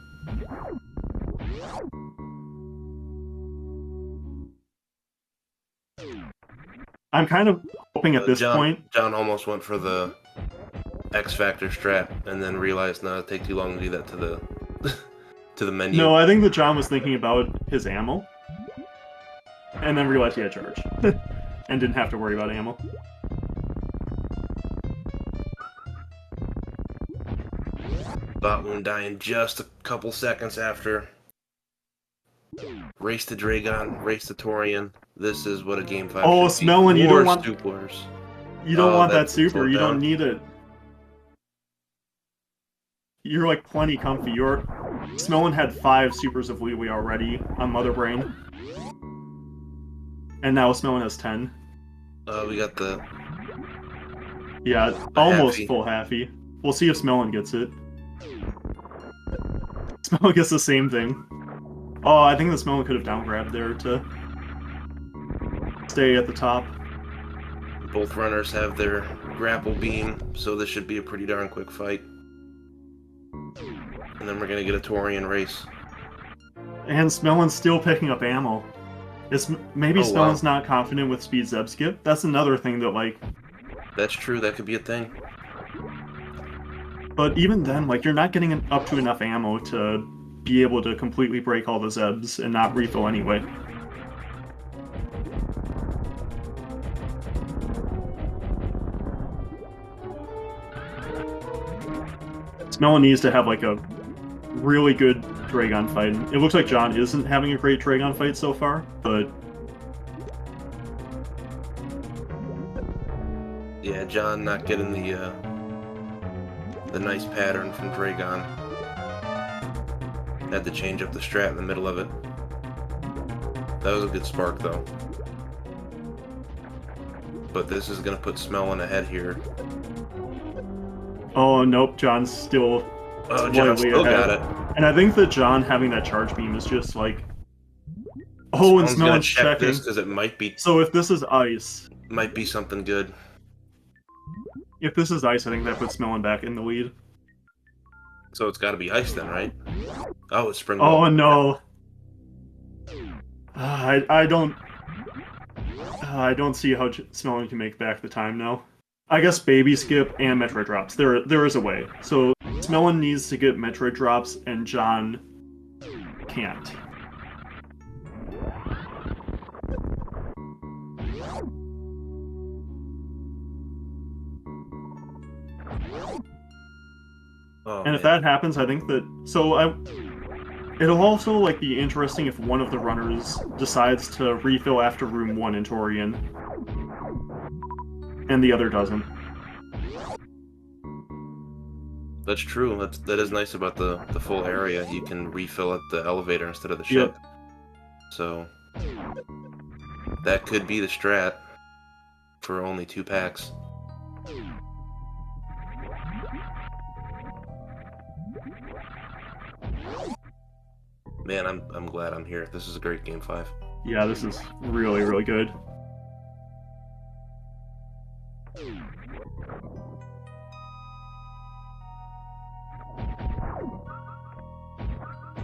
I'm kind of hoping at this point. John almost went for the X Factor strat and then realized no, it'd take too long to do that to the to the menu. No, I think that John was thinking about his ammo, and then realized he had charge, and didn't have to worry about ammo. Bot wound dying just a couple seconds after. Race to Dragon, race to Torian. This is what a game 5 Oh, should be. Smelling, you don't want Stuplers. You don't want that that's super. You down. don't need it. You're like plenty comfy. Smelling had 5 supers of Wee already on Mother Brain. And now Smelling has 10. We got the... Yeah, almost Happy. full Happy. We'll see if Smelling gets it. Smelling gets the same thing. Oh, I think the Smelling could have down-grabbed there to stay at the top. Both runners have their grapple beam, so this should be a pretty darn quick fight. And then we're gonna get a Torian race. And Smelling's still picking up ammo. Maybe Smelling's wow. not confident with Speed Zeb Skip. That's another thing that, like... That's true, that could be a thing. But even then, like, you're not getting up to enough ammo to be able to completely break all the Zebs and not refill anyway. Smelling needs to have, like, a really good Dragon fight. It looks like John isn't having a great Dragon fight so far, but... Yeah, John not getting the nice pattern from Dragon. Had to change up the strat in the middle of it. That was a good spark, though. But this is gonna put Smellin ahead here. Oh, nope, John's still John still ahead. got it. And I think that John having that charge beam is just like... Oh, and Smelling's checking. This because it might be... So if this is ice... Might be something good. If this is ice, I think that puts Smelling back in the lead. So it's gotta be ice then, right? Oh, it's spring ball. Oh, no. I don't see how Smelling can make back the time now. I guess Baby Skip and Metroid drops. There is a way. So Smelling needs to get Metroid drops, and John can't. Oh, and if that happens, I think that... It'll also like be interesting if one of the runners decides to refill after Room 1 in Torian, and the other doesn't. That's true. That is nice about the full area. You can refill at the elevator instead of the ship. Yep. So that could be the strat for only 2 packs. Man, I'm glad I'm here. This is a great game 5. Yeah, this is really, really good.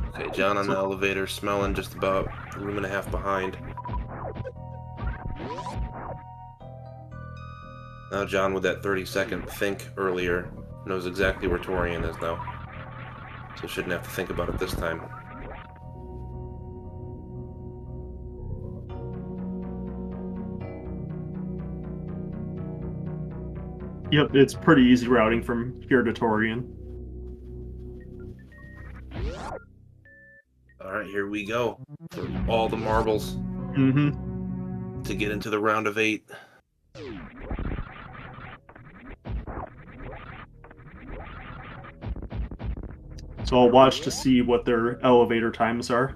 Okay, John on the elevator, Smelling just about a room and a half behind. Now John with that 30-second think earlier knows exactly where Torian is now. So shouldn't have to think about it this time. Yep, it's pretty easy routing from here to Torian. Alright, here we go. For all the marbles. Mm-hmm. To get into the round of 8. So I'll watch to see what their elevator times are.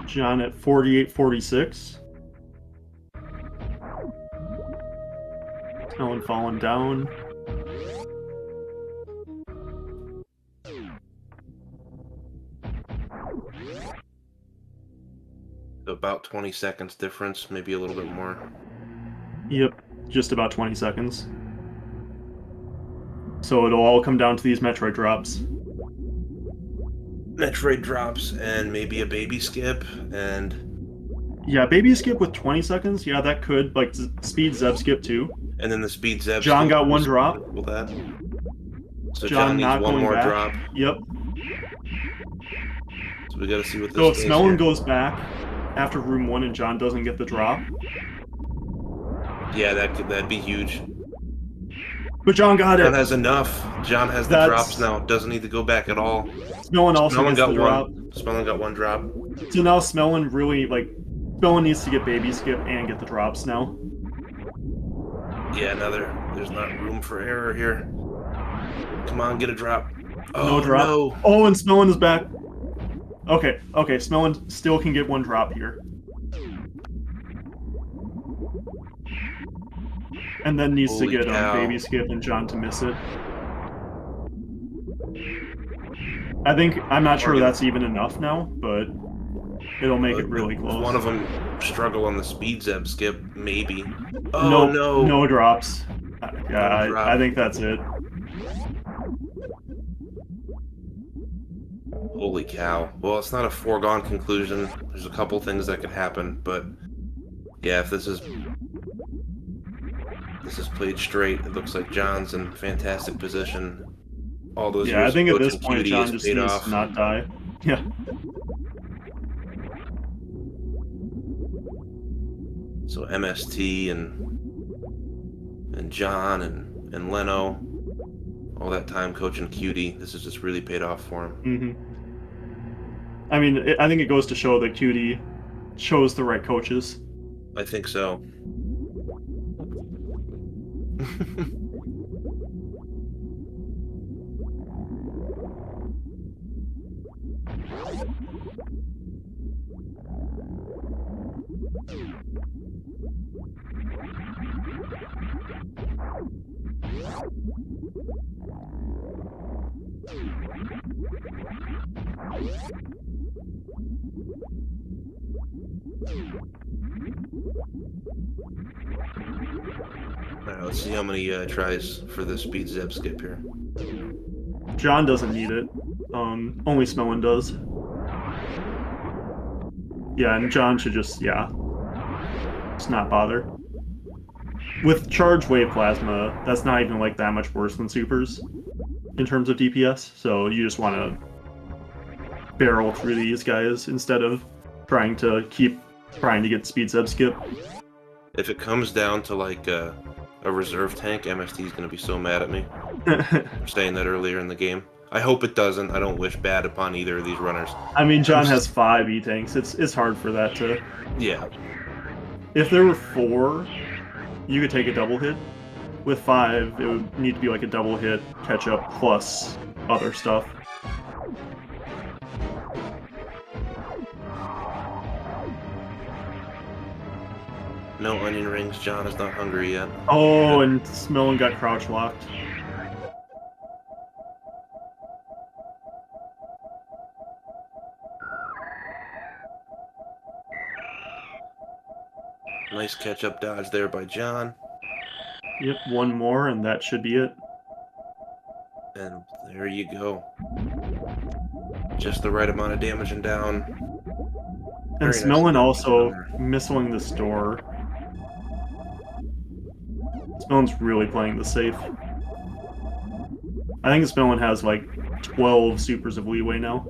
John at 48:46. Ellen falling down. About 20 seconds difference, maybe a little bit more. Yep, just about 20 seconds. So it'll all come down to these Metroid drops. Metroid drops and maybe a baby skip and Yeah, baby skip with 20 seconds. Yeah, that could like speed Zeb skip too. then the speed Zeb John skip got one was drop. equal that. So John John needs not one going more back. drop. Yep. So we gotta see what this So if does Smellin here. goes back after room 1 and John doesn't get the drop. Yeah, that'd be huge. But John got John it. has enough. John has the drops now. Doesn't need to go back at all. Smellin also Smellin gets got the drop. Smellin got one drop. So now Smellin really, like, Smellin needs to get baby skip and get the drops now. Yeah, there's not room for error here. Come on, get a drop. Oh, No drop. no. Oh, and Smellin is back. Okay, Smellin still can get one drop here. And then needs Holy to get cow. baby skip and John to miss it. I'm not sure that's even enough now, but it'll make it really close. One of them struggle on the speed Zeb skip, maybe. Oh, no. No drops. Yeah, No drop. I think that's it. Holy cow. Well, it's not a foregone conclusion. There's a couple things that could happen, but yeah, if this is played straight, it looks like John's in fantastic position. All those Yeah, years I think of at this coaching point Cutie John has just paid needs off. to not die. Yeah. So MST and John and Leno, all that time coaching Cutie, this has just really paid off for him. Mm-hmm. I mean, I think it goes to show that Cutie chose the right coaches. I think so. Alright, let's see how many tries for the speed Zeb skip here. John doesn't need it. Only Smellin does. Yeah, and John should just not bother. With Charge Wave Plasma, that's not even like that much worse than Supers in terms of DPS, so you just want to barrel through these guys instead of trying to get speed Zeb skip. If it comes down to like a reserve tank, MST is going to be so mad at me for saying that earlier in the game. I hope it doesn't. I don't wish bad upon either of these runners. I mean, John has 5 E-tanks. It's hard for that to... Yeah. If there were 4, you could take a double hit. With 5, it would need to be like a double hit, catch up, plus other stuff. No onion rings. John is not hungry yet. Oh, and Smellin got crouch locked. Nice catch-up dodge there by John. Yep, one more, and that should be it. And there you go. Just the right amount of damage and down. And Very Smellin nice also there. missiling this door. Smellin's really playing the safe. I think Smellin has like 12 supers of leeway now.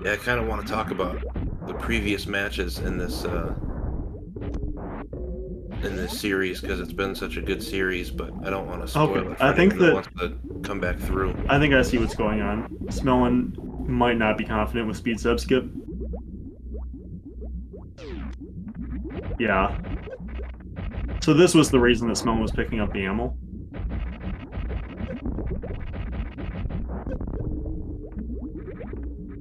Yeah, I kind of want to talk about the previous matches in this series because it's been such a good series, but I don't want to spoil Okay, it for I think anyone that- wants to come back through. I think I see what's going on. Smellin might not be confident with speed Zeb skip. Yeah. So this was the reason that Smellin was picking up the ammo.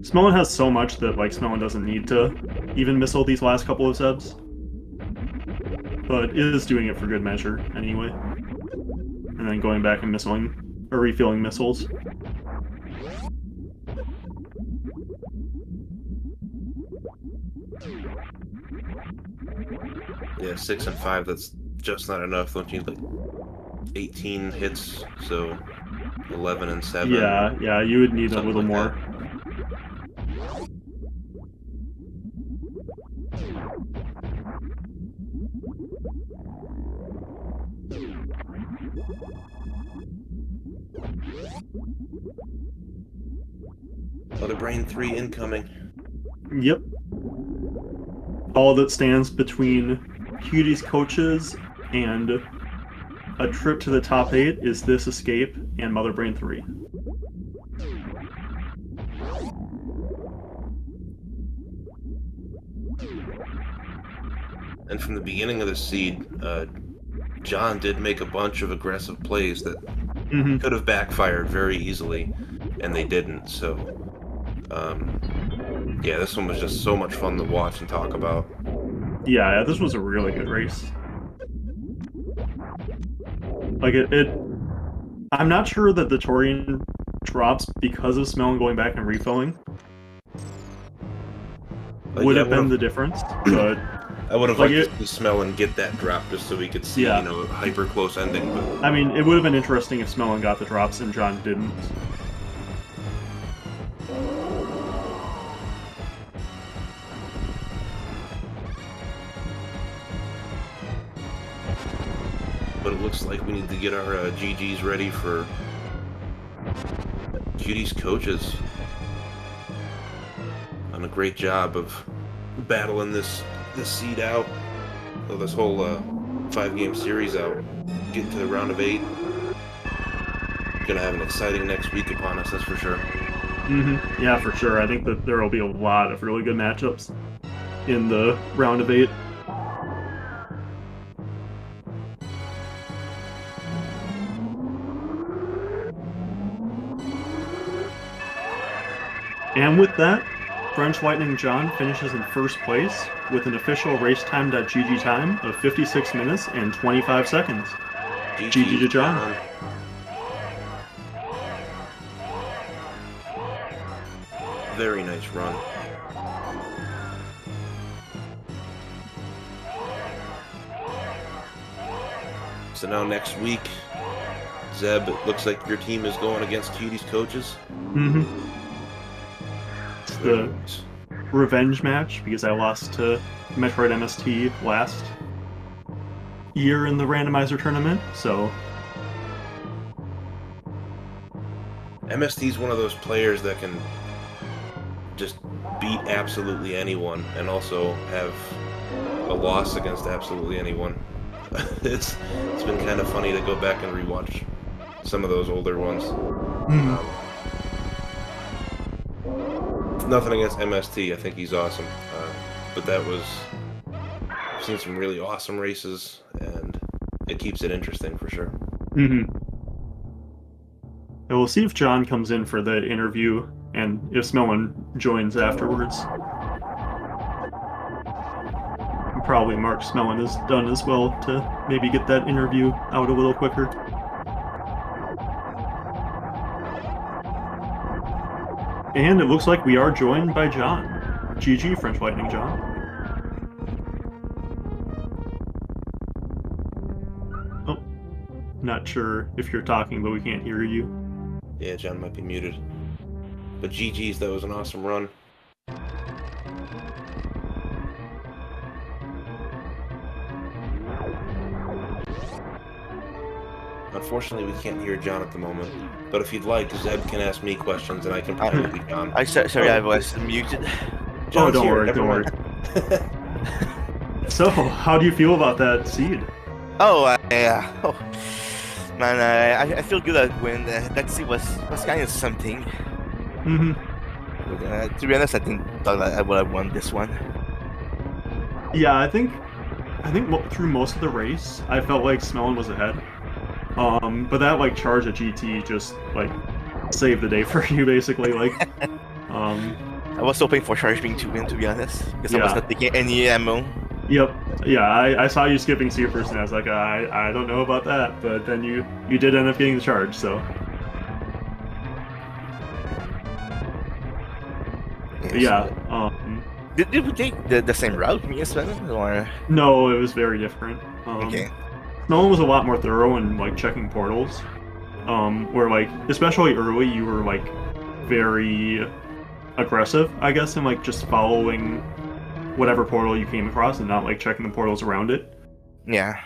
Smellin has so much that like Smellin doesn't need to even missile these last couple of Zebs. but it is doing it for good measure anyway. And then going back and refilling missiles. Yeah, 6 and 5, that's just not enough. Don't you need like 18 hits? So 11 and 7. Yeah, you would need a something little like more. Mother Brain 3 incoming. Yep. All that stands between Cutie's coaches and a trip to the top 8 is this escape and Mother Brain 3. And from the beginning of the seed, John did make a bunch of aggressive plays that could have backfired very easily, and they didn't. So, yeah, this one was just so much fun to watch and talk about. Yeah, this was a really good race. Like, I'm not sure that the Torian drops because of Smell going back and refilling would have been the difference, but... I would have liked to Smell and get that drop just so we could see, you know, a hyper close ending. But I mean, it would have been interesting if Smellin got the drops and John didn't. But it looks like we need to get our GGs ready for Cutie's coaches. Done a great job of battling this seed out, or this whole 5-game series out, getting to the round of 8. Gonna have an exciting next week upon us, that's for sure. Yeah, for sure. I think that there will be a lot of really good matchups in the round of 8. And with that, French Lightning John finishes in first place with an official racetime.gg time of 56 minutes and 25 seconds. GG to John. Very nice run. So now next week, Zeb, it looks like your team is going against Cutie's coaches. It's the revenge match because I lost to Metroid MST last year in the randomizer tournament, so... MST is one of those players that can just beat absolutely anyone and also have a loss against absolutely anyone. It's been kind of funny to go back and rewatch some of those older ones. Nothing against MST, I think he's awesome. But that was... I've seen some really awesome races, and it keeps it interesting for sure. And we'll see if John comes in for the interview, and if Smellin joins afterwards. Probably Mark Smellin is done as well to maybe get that interview out a little quicker. And it looks like we are joined by John. GG, French Lightning John. Oh, not sure if you're talking, but we can't hear you. Yeah, John might be muted. But GG's, that was an awesome run. Unfortunately, we can't hear John at the moment. But if you'd like, Zeb can ask me questions, and I can probably be John. Sorry, I was muted. John's don't here, worry, don't worry. So, how do you feel about that seed? Yeah. Oh, man, I feel good that when that seed was kind of something. But, to be honest, I thought I would have won this one. Yeah, I think through most of the race, I felt like Smellin was ahead. But that like charge at GT just like saved the day for you basically. Like, I was hoping for Charge Beam to win, to be honest, because I was not taking any ammo. Yep. Yeah, I saw you skipping supers, and I was like, I don't know about that, but then you did end up getting the charge, so. But yeah, Did we take the same route, me as well, or no, it was very different. okay? Smelling was a lot more thorough in like checking portals. Where like especially early, you were like very aggressive, I guess, in like just following whatever portal you came across and not like checking the portals around it. Yeah.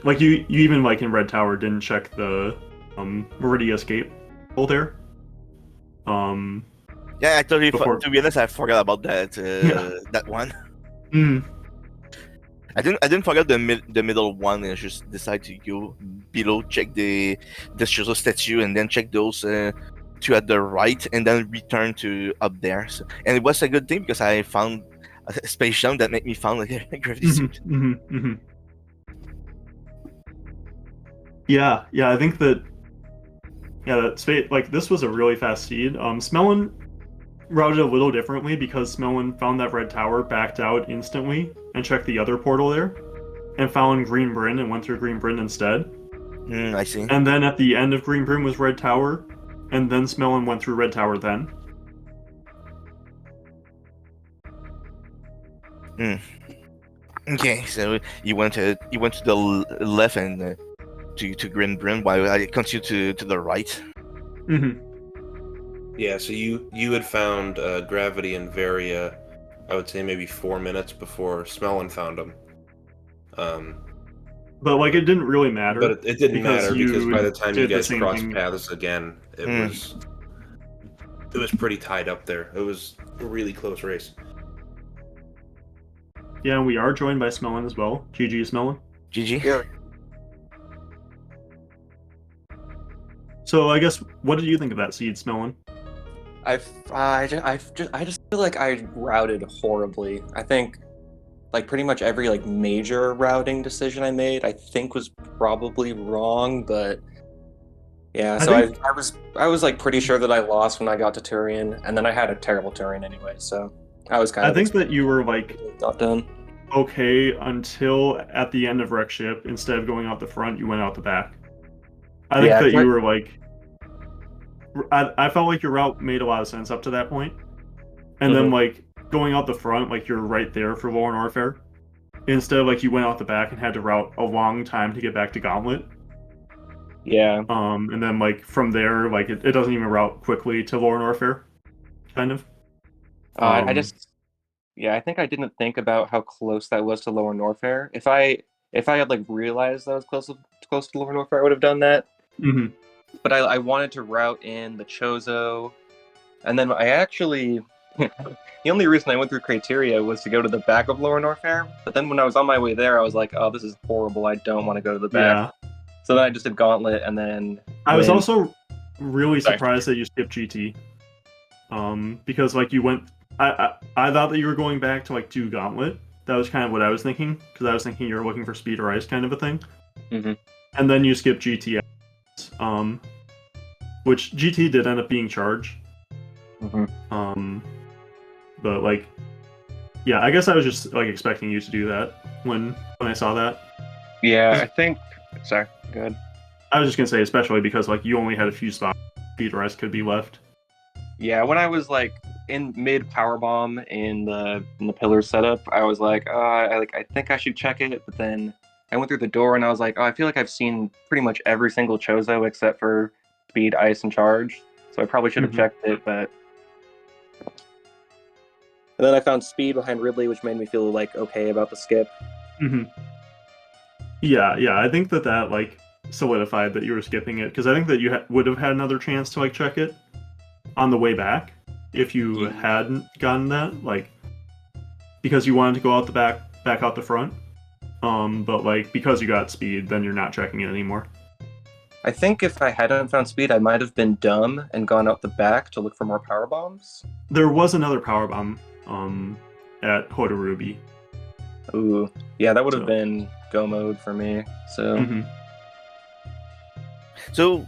Like you even like in Red Tower didn't check the Meridia escape hole there. Yeah, I totally. Before- To be honest, I forgot about that. That one. Mm, I didn't forget the middle one. I just decided to go below, check the Shozo statue, and then check those two at the right, and then return to up there. So, and it was a good thing because I found a space jump that made me found like a gravity suit. Yeah, I think that. Yeah, that space like this was a really fast seed. Smellin routed a little differently because Smellin found that red tower, backed out instantly, and checked the other portal there, and found Green Bryn and went through Green Bryn instead. I see. And then at the end of Green Bryn was Red Tower, and then Smellin went through Red Tower then. Okay, so you went to the left and to Green Bryn, while I continued to the right. Yeah, so you had found Gravity and Varia, I would say maybe 4 minutes before Smellin found them. But like it didn't really matter. But it didn't matter because by the time you did the guys same crossed thing. paths again, it was pretty tied up there. It was a really close race. Yeah, and we are joined by Smellin as well. GG Smellin. GG. Yeah. So I guess what did you think of that seed, Smellin? I just feel like I routed horribly. I think like pretty much every like major routing decision I made, I think was probably wrong, but yeah. So I was like pretty sure that I lost when I got to Turian, and then I had a terrible Turian anyway. So I was kind of. I think that you were like got done. Okay until at the end of Wreck Ship, instead of going out the front, you went out the back. I think that you were like. I felt like your route made a lot of sense up to that point, and then like going out the front, like you're right there for Lorne Warfare, instead of like you went out the back and had to route a long time to get back to Gauntlet. Yeah. And then like from there, like it doesn't even route quickly to Lorne Warfare, kind of. I think I didn't think about how close that was to Lower Norfair. If I had like realized that was close to Lower Norfair, I would have done that. Mm-hmm. But I wanted to route in the Chozo, and then I actually the only reason I went through Crateria was to go to the back of Lower Norfair. But then when I was on my way there, I was like, oh, this is horrible. I don't want to go to the back. Yeah. So then I just did Gauntlet, and then I was also really surprised that you skipped GT. Because like you went. I thought that you were going back to like do Gauntlet. That was kind of what I was thinking, because I was thinking you were looking for speed or ice kind of a thing. Mm-hmm. And then you skipped GT, which GT did end up being charged. Mm-hmm. But like, yeah, I guess I was just like expecting you to do that when I saw that. Yeah, I think. Sorry, go ahead. I was just gonna say, especially because like you only had a few spots speed or ice could be left. Yeah, when I was like in mid powerbomb in the pillar setup, I was like, I think I should check it, but then I went through the door and I was like, I feel like I've seen pretty much every single Chozo except for speed, ice, and charge. So I probably should have checked it, but and then I found speed behind Ridley, which made me feel like okay about the skip. Mm-hmm. Yeah, I think that like solidified that you were skipping it, because I think that you would have had another chance to like check it on the way back if you hadn't gotten that, like, because you wanted to go out the back out the front. But like because you got speed, then you're not checking it anymore. I think if I hadn't found speed, I might have been dumb and gone out the back to look for more power bombs. There was another power bomb at Hodorubi. Ooh, yeah, that would have been go mode for me. So So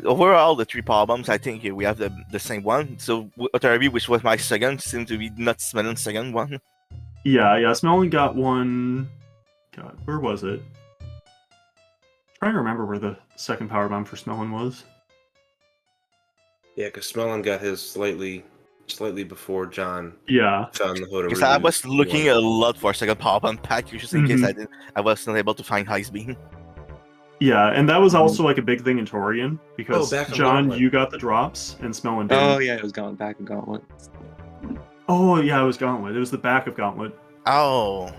overall, the three power bombs, I think we have the same one. So Otarabi, which was my second, seemed to be not Smellin's second one. Yeah, Smellin got one. God, where was it? Trying to remember where the second power bomb for Smellin was. Yeah, because Smellin got his slightly before John Yeah. found the Because I was Hotaru's looking one. a lot for a second power bomb pack just in case I was not able to find Ice Beam. Yeah, and that was also like a big thing in Torian because Back of John, Gauntlet. you got the drops and Smellin didn't. Oh yeah, it was going back and Gauntlet. Oh yeah, it was Gauntlet. It was the back of Gauntlet. Oh.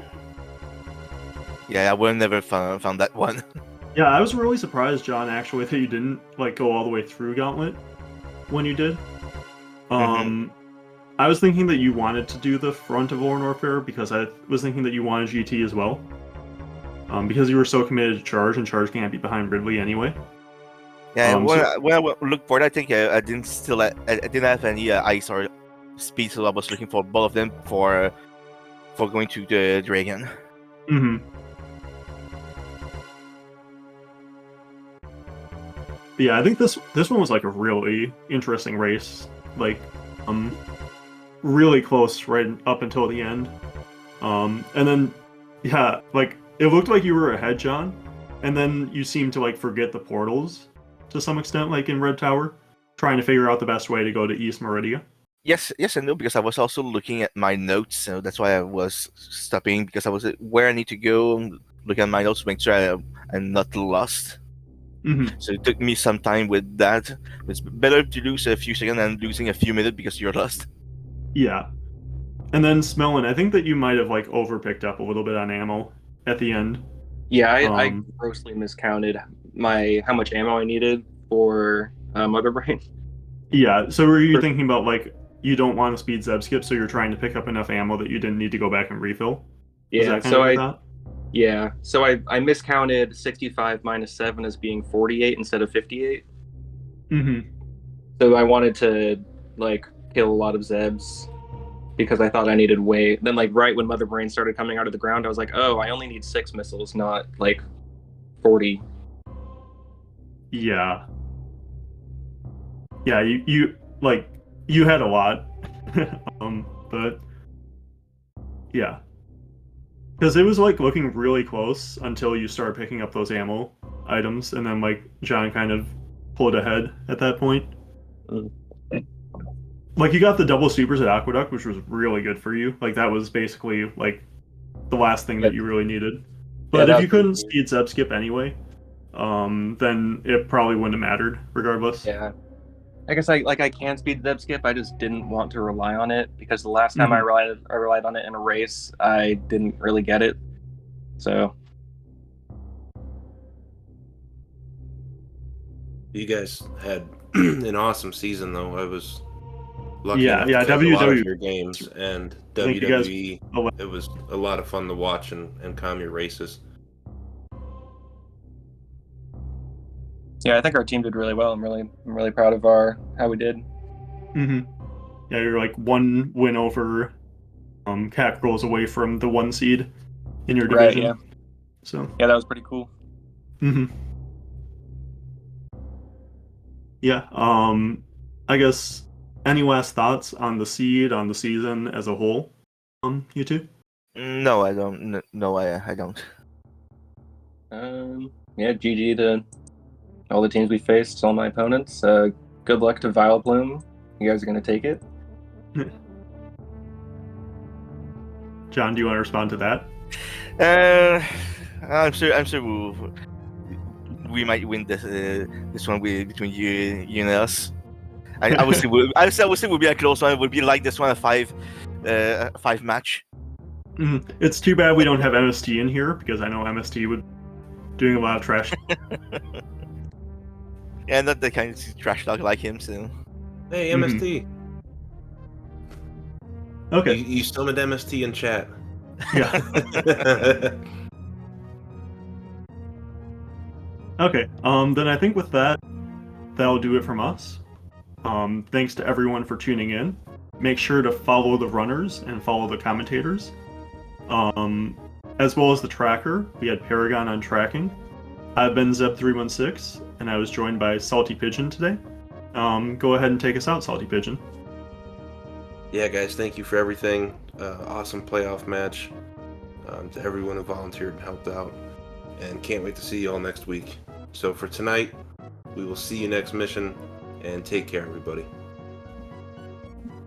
Yeah, I would have never found that one. Yeah, I was really surprised, John, actually, that you didn't like go all the way through Gauntlet when you did. I was thinking that you wanted to do the front of Lorne Warfare because I was thinking that you wanted GT as well. Because you were so committed to Charge, and Charge can't be behind Ridley anyway. Yeah, when I looked for it, I think I didn't have any ice or speed, so I was looking for both of them for going to the Dragon. Mm-hmm. Yeah, I think this one was like a really interesting race. Like, really close right up until the end. And then, yeah, like it looked like you were ahead, John, and then you seemed to like forget the portals to some extent, like in Red Tower, trying to figure out the best way to go to East Meridia. Yes and no, because I was also looking at my notes, so that's why I was stopping, because I was where I need to go, look at my notes to make sure I'm not lost. Mm-hmm. So it took me some time with that. It's better to lose a few seconds than losing a few minutes because you're lost. Yeah. And then Smellin, I think that you might have like overpicked up a little bit on ammo at the end. Yeah, I grossly miscounted how much ammo I needed for Mother Brain. Yeah, so were you thinking about like you don't want to speed Zeb skip, so you're trying to pick up enough ammo that you didn't need to go back and refill? Yeah, so I miscounted 65 minus 7 as being 48 instead of 58. Mm-hmm. So I wanted to like kill a lot of Zebs because I thought I needed then like right when Mother Brain started coming out of the ground, I was like, oh, I only need 6 missiles, not like 40. Yeah. Yeah, you like you had a lot. But yeah. Because it was like looking really close until you start picking up those ammo items, and then like John kind of pulled ahead at that point. Like you got the double supers at Aqueduct, which was really good for you. Like that was basically like the last thing that you really needed. But if you couldn't speed Zeb skip anyway, then it probably wouldn't have mattered regardless. Yeah. I guess I can speed Zeb skip. I just didn't want to rely on it because the last time I relied on it in a race, I didn't really get it. So You guys had an awesome season, though. I was lucky enough to catch a lot of your games, and WWE. It was a lot of fun to watch and calm your races. Yeah, I think our team did really well. I'm really proud of how we did. Mm-hmm. Yeah, you're like one win over Cat Girls away from the 1 seed in your division. Right, yeah. So yeah, that was pretty cool. Mm-hmm. Yeah, I guess any last thoughts on the seed, on the season as a whole? You two? No, I don't. No, I don't. Yeah, GG to all the teams we faced, all my opponents. Good luck to Vileplume. You guys are gonna take it. John, do you want to respond to that? I'm sure we might win this one between you and us. I would say it would be a close one. It would be like this one, a 5 match. It's too bad we don't have MST in here because I know MST would doing a lot of trash. Yeah, not the kind of trash talk like him. So hey, MST. Okay. You summoned MST in chat. Yeah. Okay. Then I think with that, that'll do it from us. Thanks to everyone for tuning in. Make sure to follow the runners and follow the commentators. As well as the tracker. We had Paragon on tracking. I've been Zeb316, and I was joined by Salty Pigeon today. Go ahead and take us out, Salty Pigeon. Yeah, guys, thank you for everything. awesome playoff match. To everyone who volunteered and helped out, and can't wait to see you all next week. So for tonight, we will see you next mission, and take care, everybody.